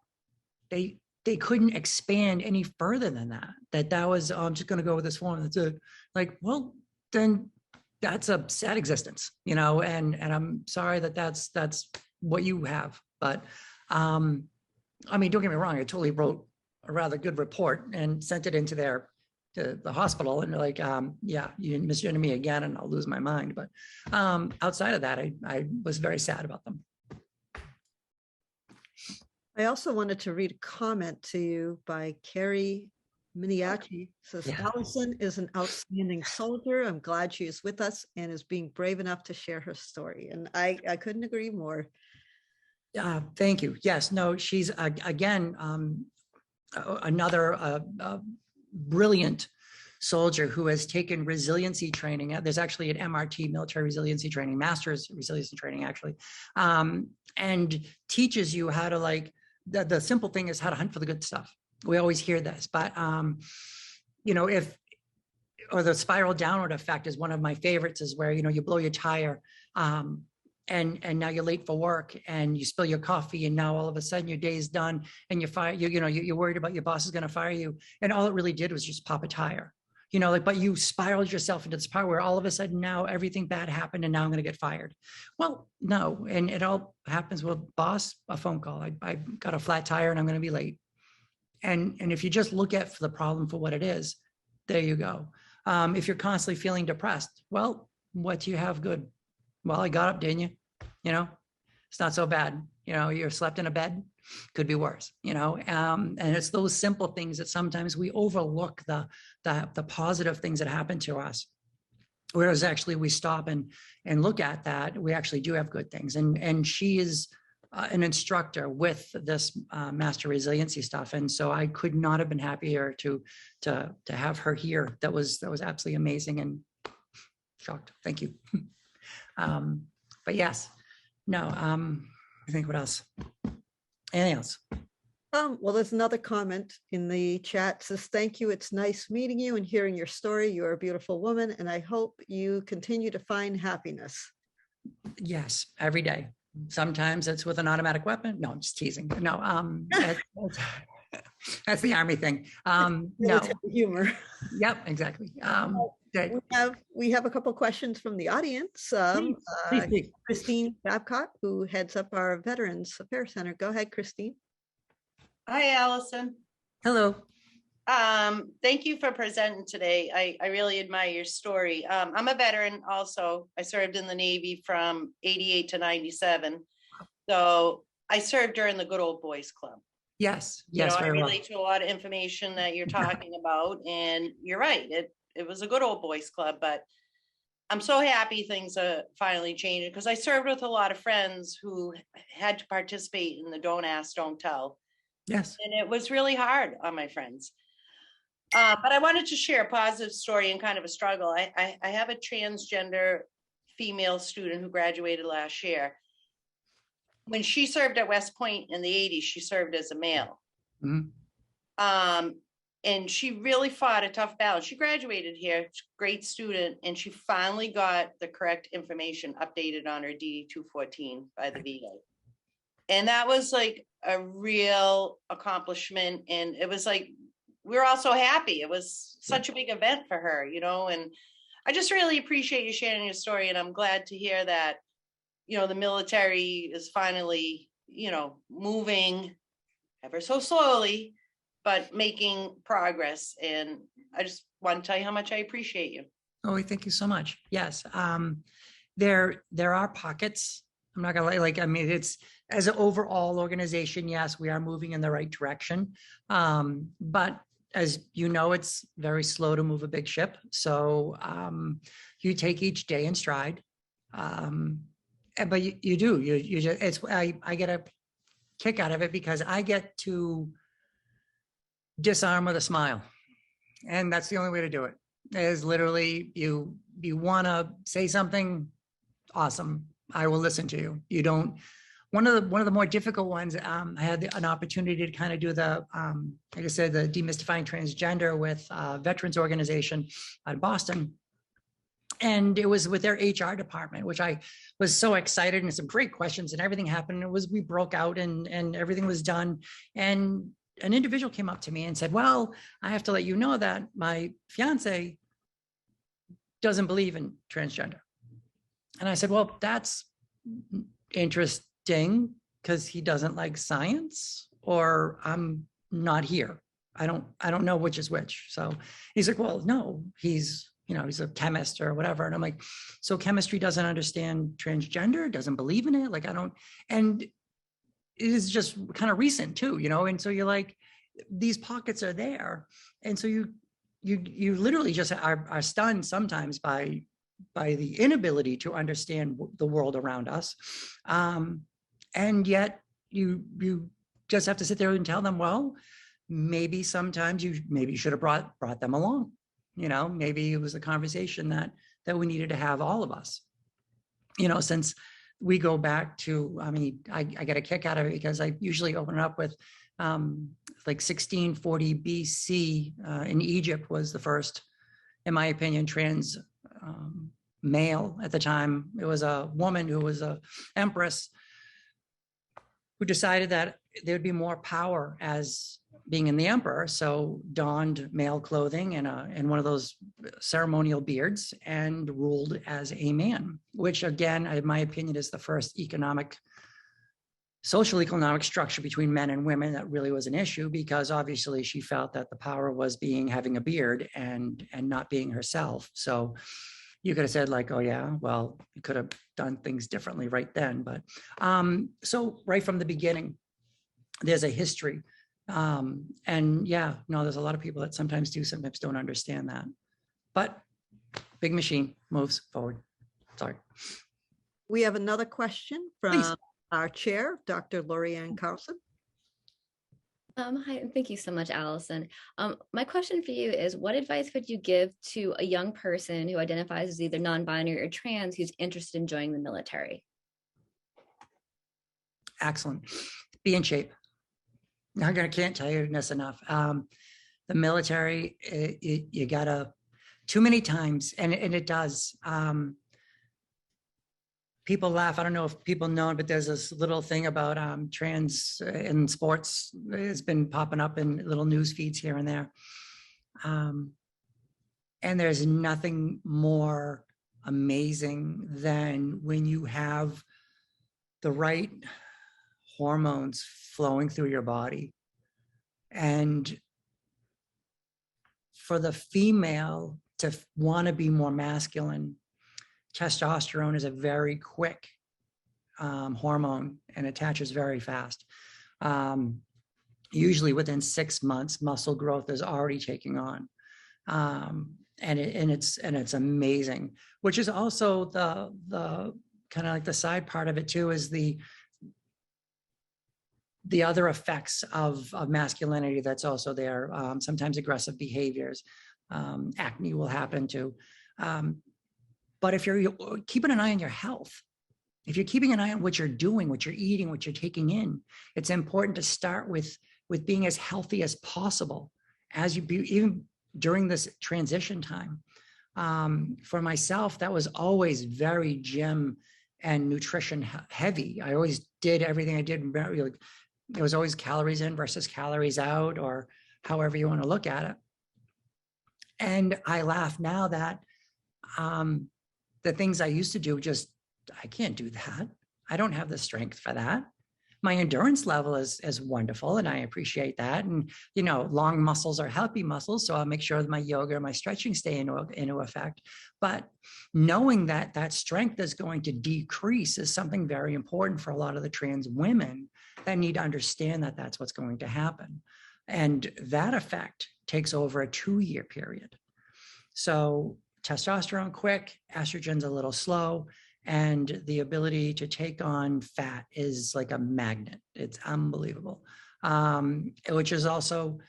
They couldn't expand any further than that. That was, I'm just going to go with this form. That's like, well, then that's a sad existence, and I'm sorry that's what you have. But I mean, don't get me wrong. I totally wrote a rather good report and sent it into the hospital, and they're like, yeah, you didn't misgender me again and I'll lose my mind. But outside of that, I was very sad about them. I also wanted to read a comment to you by Carrie Miniachi. Says, Allyson is an outstanding soldier. I'm glad she is with us and is being brave enough to share her story. And I couldn't agree more. Thank you. Yes, no, she's again, another brilliant soldier who has taken resiliency training. There's actually an MRT, military resiliency training, master's resiliency training actually, and teaches you how to the simple thing is how to hunt for the good stuff. We always hear this, but the spiral downward effect is one of my favorites, is where, you blow your tire, and now you're late for work and you spill your coffee, and now all of a sudden your day's done and you're worried about your boss is going to fire you. And all it really did was just pop a tire, but you spiraled yourself into this part where all of a sudden now everything bad happened and now I'm going to get fired. Well, no. And it all happens with boss, a phone call. I got a flat tire and I'm going to be late. And if you just look at the problem for what it is, there you go. If you're constantly feeling depressed, well, what do you have good? Well, I got up, didn't you? It's not so bad. You slept in a bed, could be worse, and it's those simple things that sometimes we overlook the positive things that happen to us. Whereas actually we stop and look at that, we actually do have good things. And she is an instructor with this master resiliency stuff. And so I could not have been happier to have her here. That was absolutely amazing, and shocked. Thank you. But yes, no, I think what else? Anything else? Well, there's another comment in the chat. Says, thank you. It's nice meeting you and hearing your story. You're a beautiful woman, and I hope you continue to find happiness. Yes, every day. Sometimes it's with an automatic weapon. No, I'm just teasing. No, that's the Army thing. No humor. Yep, exactly. We have a couple questions from the audience. Please. Christine Babcock, who heads up our Veterans Affairs Center. Go ahead, Christine. Hi, Allison. Hello. Thank you for presenting today. I really admire your story. I'm a veteran also. I served in the Navy from 88 to 97. So I served during the good old boys club. Yes. I relate to a lot of information that you're talking about, and you're right. It was a good old boys club, but I'm so happy things are finally changing, because I served with a lot of friends who had to participate in the don't ask, don't tell. Yes. And it was really hard on my friends. But I wanted to share a positive story and kind of a struggle. I have a transgender female student who graduated last year. When she served at West Point in the 80s, she served as a male. Mm-hmm. And she really fought a tough battle. She graduated here, great student, and she finally got the correct information updated on her DD-214 by the VA. And that was like a real accomplishment. And it was like, we were all so happy. It was such a big event for her, and I just really appreciate you sharing your story. And I'm glad to hear that, the military is finally, moving ever so slowly, but making progress. And I just want to tell you how much I appreciate you. Oh, thank you so much. Yes. There are pockets. I'm not gonna lie, it's, as an overall organization, yes, we are moving in the right direction. But as you know, it's very slow to move a big ship. So you take each day in stride. But you do, you just, I get a kick out of it, because I get to disarm with a smile. And that's the only way to do it, is literally you want to say something, awesome, I will listen to you. You don't, one of the more difficult ones, I had an opportunity to kind of do the, like I said, the demystifying transgender with a veterans organization in Boston. And it was with their HR department, which I was so excited, and some great questions and everything happened. We broke out and everything was done. And an individual came up to me and said, well, I have to let you know that my fiance doesn't believe in transgender. And I said, well, that's interesting, because he doesn't like science, or I'm not here. I don't know which is which. So he's like, well, no, he's a chemist or whatever. And I'm like, so chemistry doesn't understand transgender, doesn't believe in it? And it is just kind of recent too, and so you're like, these pockets are there. And so you literally just are stunned sometimes by the inability to understand the world around us. And yet you just have to sit there and tell them, well, maybe sometimes you should have brought them along. Maybe it was a conversation that we needed to have, all of us, since we go back to, I get a kick out of it, because I usually open it up with 1640 BC in Egypt was the first, in my opinion, trans male at the time. It was a woman who was a empress who decided that there'd be more power as being in the emperor, so donned male clothing and one of those ceremonial beards and ruled as a man, which again, in my opinion, is the first social economic structure between men and women that really was an issue, because obviously she felt that the power was having a beard and not being herself. So you could have said like, oh yeah, well, you could have done things differently right then. But so right from the beginning, there's a history. And yeah, no, there's a lot of people that sometimes don't understand that. But big machine moves forward. Sorry. We have another question from Please. our chair, Dr. Lorianne Carlson. Hi, and thank you so much, Allison. My question for you is, what advice could you give to a young person who identifies as either non-binary or trans who's interested in joining the military? Excellent. Be in shape. I can't tell you this enough. The military, you gotta, too many times, and it does. People laugh. I don't know if people know, but there's this little thing about trans in sports. It's been popping up in little news feeds here and there. And there's nothing more amazing than when you have the right hormones flowing through your body. And for the female to want to be more masculine, testosterone is a very quick hormone and attaches very fast. Usually within 6 months, muscle growth is already taking on. And it's amazing, which is also the kind of like the side part of it too, is the other effects of masculinity that's also there. Sometimes aggressive behaviors, acne will happen too. But if you're keeping an eye on your health, if you're keeping an eye on what you're doing, what you're eating, what you're taking in, it's important to start with being as healthy as possible as you be, even during this transition time. For myself, that was always very gym and nutrition heavy. I always did everything I did very, like, there was always calories in versus calories out, or however you want to look at it. And I laugh now that the things I used to do, I can't do that. I don't have the strength for that. My endurance level is wonderful, and I appreciate that. And, long muscles are healthy muscles, so I'll make sure that my yoga and my stretching stay into effect. But knowing that that strength is going to decrease is something very important for a lot of the trans women that need to understand that that's what's going to happen. And that effect takes over a 2-year period. So testosterone quick, estrogen's a little slow, and the ability to take on fat is like a magnet. It's unbelievable, which is also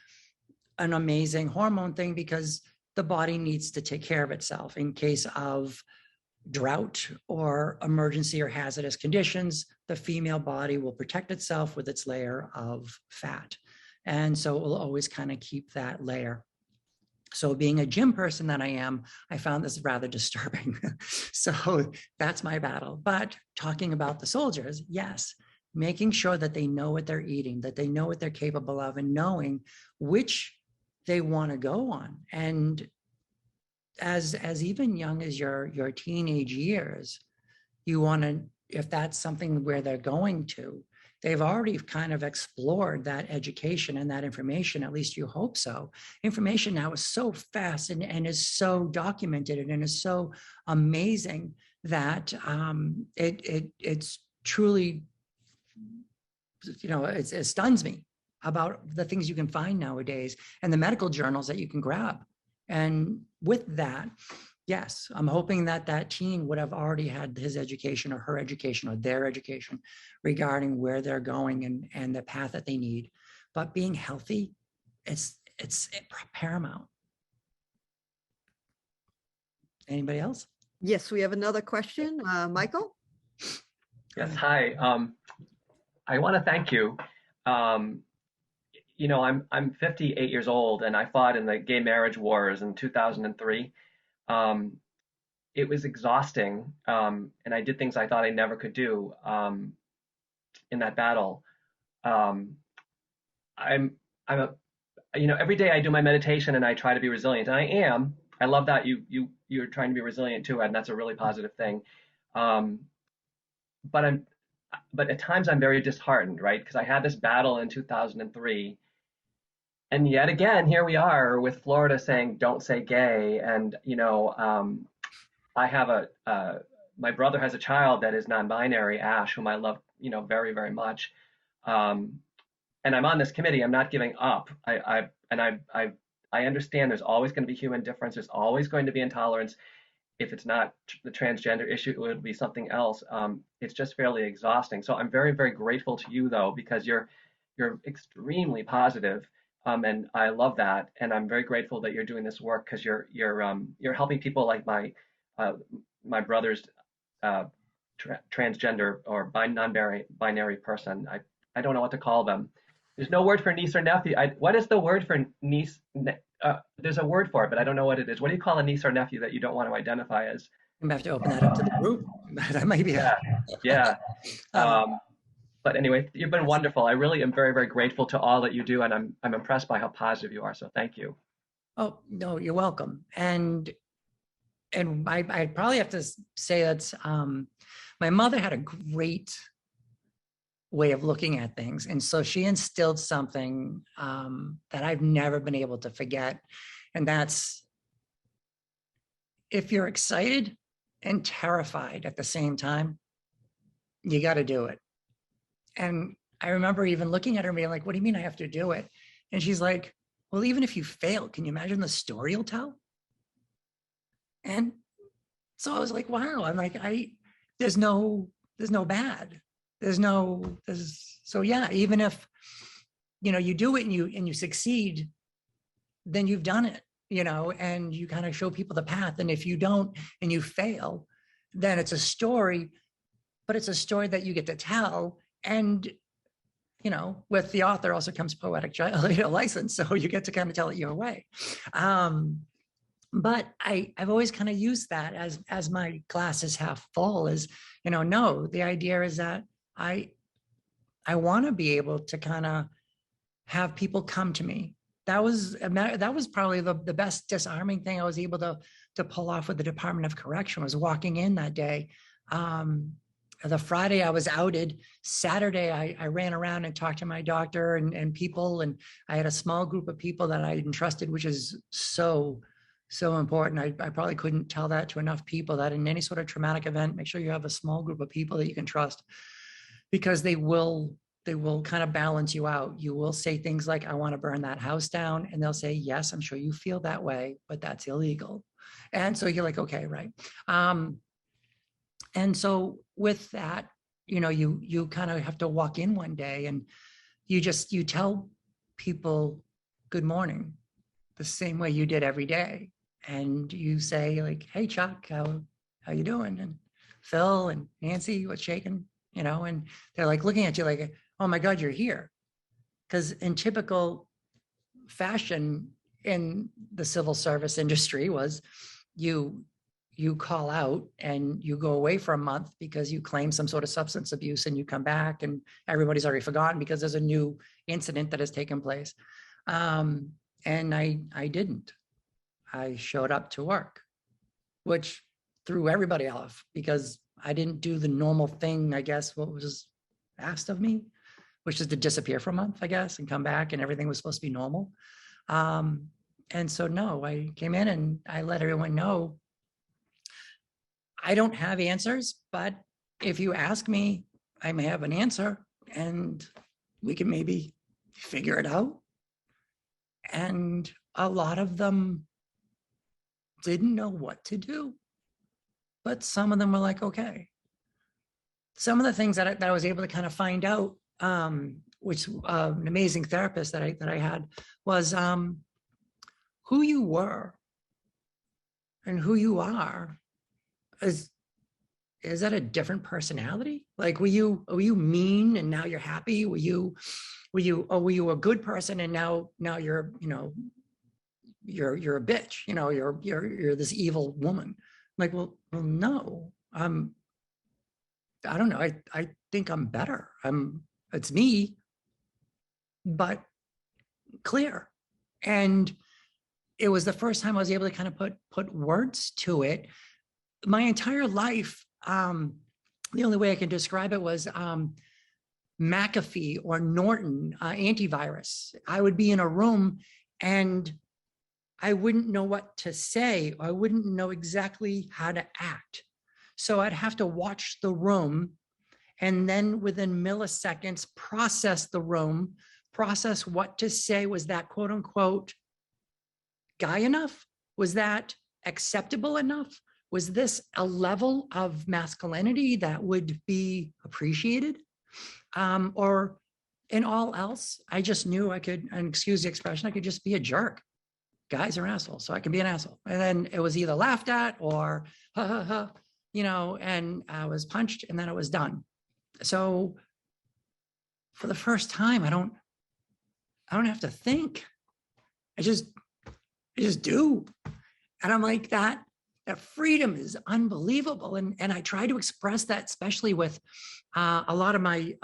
an amazing hormone thing, because the body needs to take care of itself in case of drought or emergency or hazardous conditions. The female body will protect itself with its layer of fat. And so it will always kind of keep that layer. So being a gym person that I am, I found this rather disturbing. So that's my battle. But talking about the soldiers, yes, making sure that they know what they're eating, that they know what they're capable of, and knowing which they want to go on. And as even young as your teenage years, you want to, if that's something where they're going to, they've already kind of explored that education and that information, at least you hope so. Information now is so fast and is so documented and is so amazing that it's truly, it stuns me about the things you can find nowadays and the medical journals that you can grab. And with that, yes, I'm hoping that teen would have already had his education or her education or their education regarding where they're going and the path that they need. But being healthy, it's paramount. Anybody else? Yes, we have another question. Michael? Yes, hi. I want to thank you. I'm 58 years old, and I fought in the gay marriage wars in 2003. It was exhausting, and I did things I thought I never could do in that battle. Every day I do my meditation and I try to be resilient, and I am. I love that you're trying to be resilient too, and that's a really positive thing. But at times I'm very disheartened, right? Because I had this battle in 2003. And yet again, here we are with Florida saying, don't say gay. And, I have my brother has a child that is non-binary, Ash, whom I love, very, very much. And I'm on this committee. I'm not giving up. I understand there's always going to be human difference. There's always going to be intolerance. if it's not the transgender issue, it would be something else. It's just fairly exhausting. So I'm very, very grateful to you though, because you're extremely positive, and I love that. And I'm very grateful that you're doing this work because you're helping people like my brother's transgender or non-binary person. I don't know what to call them. There's no word for niece or nephew. What is the word for niece? There's a word for it, but I don't know what it is. What do you call a niece or nephew that you don't want to identify as? I'm gonna have to open that up to the group. That might be. Yeah. But anyway, you've been wonderful. I really am very, very grateful to all that you do, and I'm impressed by how positive you are. So thank you. Oh no, you're welcome. And I probably have to say that's my mother had a great way of looking at things, and so she instilled something that I've never been able to forget, and that's if you're excited and terrified at the same time, you got to do it. And I remember even looking at her and being like, what do you mean I have to do it? And she's like, well, even if you fail, can you imagine the story you'll tell? And so I was like, wow. I'm like, there's no bad. So yeah, even if, you do it and you succeed, then you've done it, and you kind of show people the path. And if you don't, and you fail, then it's a story, but it's a story that you get to tell. And, with the author also comes poetic license. So you get to kind of tell it your way. But I've always kind of used that as my glass is half full is, no, the idea is that I want to be able to kind of have people come to me. That was probably the best disarming thing I was able to pull off with the Department of Correction was walking in that day. The Friday I was outed. Saturday I ran around and talked to my doctor and people, and I had a small group of people that I entrusted, which is so important. I probably couldn't tell that to enough people, that in any sort of traumatic event, make sure you have a small group of people that you can trust, because they will kind of balance you out. You will say things like, I want to burn that house down. And they'll say, yes, I'm sure you feel that way, but that's illegal. And so you're like, okay, right. And so with that, you kind of have to walk in one day and you tell people good morning the same way you did every day. And you say like, hey, Chuck, how you doing? And Phil and Nancy, what's shaking? And they're like looking at you like, oh my God, you're here. Because in typical fashion in the civil service industry was you call out and you go away for a month because you claim some sort of substance abuse, and you come back and everybody's already forgotten because there's a new incident that has taken place. And I didn't. I showed up to work, which threw everybody off because I didn't do the normal thing, I guess, what was asked of me, which is to disappear for a month, I guess, and come back and everything was supposed to be normal. And so, no, I came in and I let everyone know I don't have answers, but if you ask me, I may have an answer and we can maybe figure it out. And a lot of them didn't know what to do, but some of them were like, okay. Some of the things that I was able to kind of find out, which an amazing therapist that I had, was who you were and who you are. Is that a different personality? Like, were you mean and now you're happy? Were you a good person and now you're you're a bitch, you're this evil woman? Like, well no, I don't know. I think I'm better. It's me, but clear. And it was the first time I was able to kind of put words to it. My entire life, the only way I can describe it was McAfee or Norton antivirus. I would be in a room and I wouldn't know what to say. I wouldn't know exactly how to act. So I'd have to watch the room and then within milliseconds process the room, process what to say. Was that quote unquote guy enough? Was that acceptable enough? was this a level of masculinity that would be appreciated? Or in all else, I just knew I could, and excuse the expression, I could just be a jerk. Guys are assholes, so I can be an asshole. And then it was either laughed at or, ha, ha, ha, you know, and I was punched and then it was done. So for the first time, I don't have to think. I just do. And I'm like, that freedom is unbelievable. And I try to express that, especially with a lot of my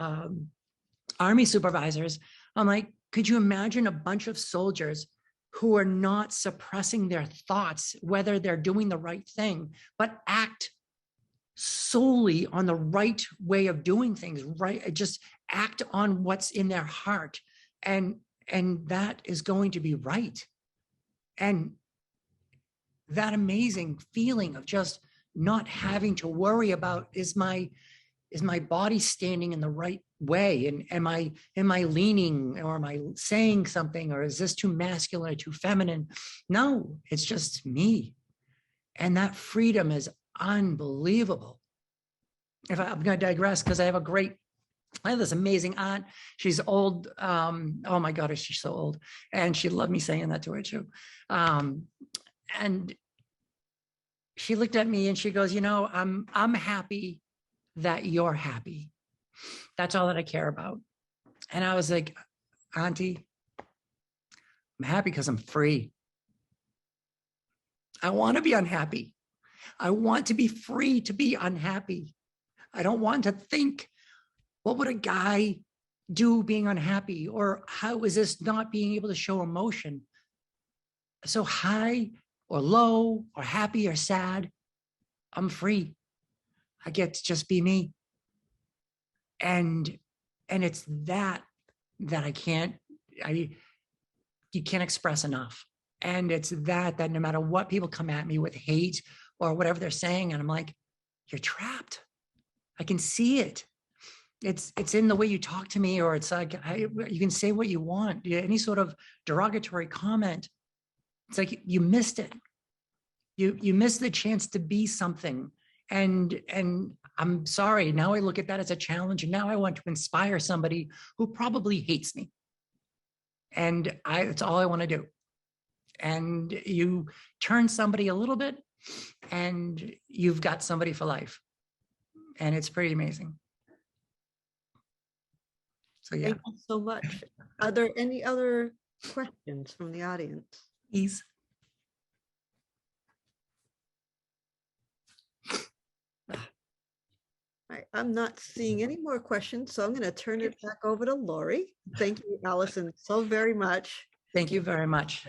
Army supervisors. I'm like, could you imagine a bunch of soldiers who are not suppressing their thoughts, whether they're doing the right thing, but act solely on the right way of doing things, right? Just act on what's in their heart. And that is going to be right. And that amazing feeling of just not having to worry about, is my body standing in the right way? And am I leaning, or am I saying something, or is this too masculine or too feminine? No, it's just me. And that freedom is unbelievable. I'm going to digress, because I have this amazing aunt. She's old. Oh my God, she's so old. And she loved me saying that to her too. And she looked at me and she goes, you know, I'm happy that you're happy. That's all that I care about. And I was like, Auntie, I'm happy because I'm free. I want to be unhappy. I want to be free to be unhappy. I don't want to think, what would a guy do being unhappy? Or how is this not being able to show emotion? So high or low or happy or sad, I'm free. I get to just be me. And it's that you can't express enough. And it's that no matter what people come at me with hate or whatever they're saying, and I'm like, you're trapped. I can see it. It's in the way you talk to me, or it's like, you can say what you want. Any sort of derogatory comment, it's like you missed it. You missed the chance to be something. And I'm sorry. Now I look at that as a challenge, and now I want to inspire somebody who probably hates me. And it's all I want to do. And you turn somebody a little bit, and you've got somebody for life. And it's pretty amazing. So yeah. Thank you so much. Are there any other questions from the audience? Ease. I'm not seeing any more questions, so I'm going to turn it back over to Lori. Thank you, Allyson, so very much. Thank you very much.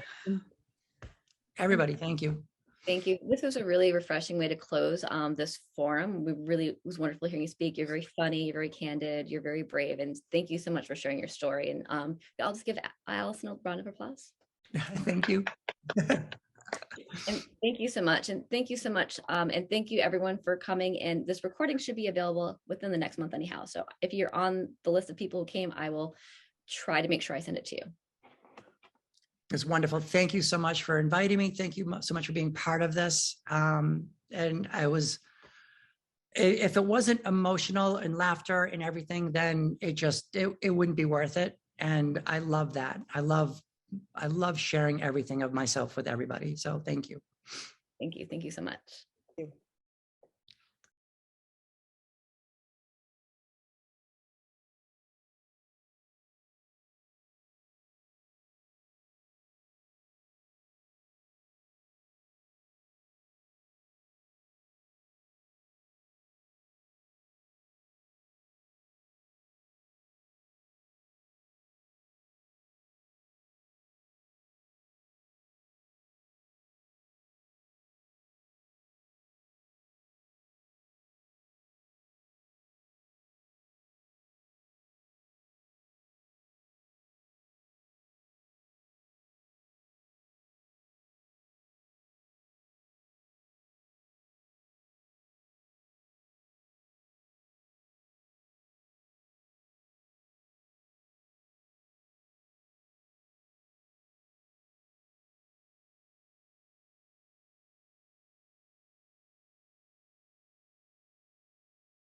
Everybody, thank you. Thank you. This was a really refreshing way to close this forum. It was wonderful hearing you speak. You're very funny, you're very candid, you're very brave, and thank you so much for sharing your story. And I'll just give Allyson a round of applause. Thank you. And thank you so much. And thank you so much. And thank you everyone for coming. And this recording should be available within the next month anyhow. So if you're on the list of people who came, I will try to make sure I send it to you. It's wonderful. Thank you so much for inviting me. Thank you so much for being part of this. And if it wasn't emotional and laughter and everything, then it wouldn't be worth it. And I love that. I love sharing everything of myself with everybody. So thank you. Thank you. Thank you so much. Thank you.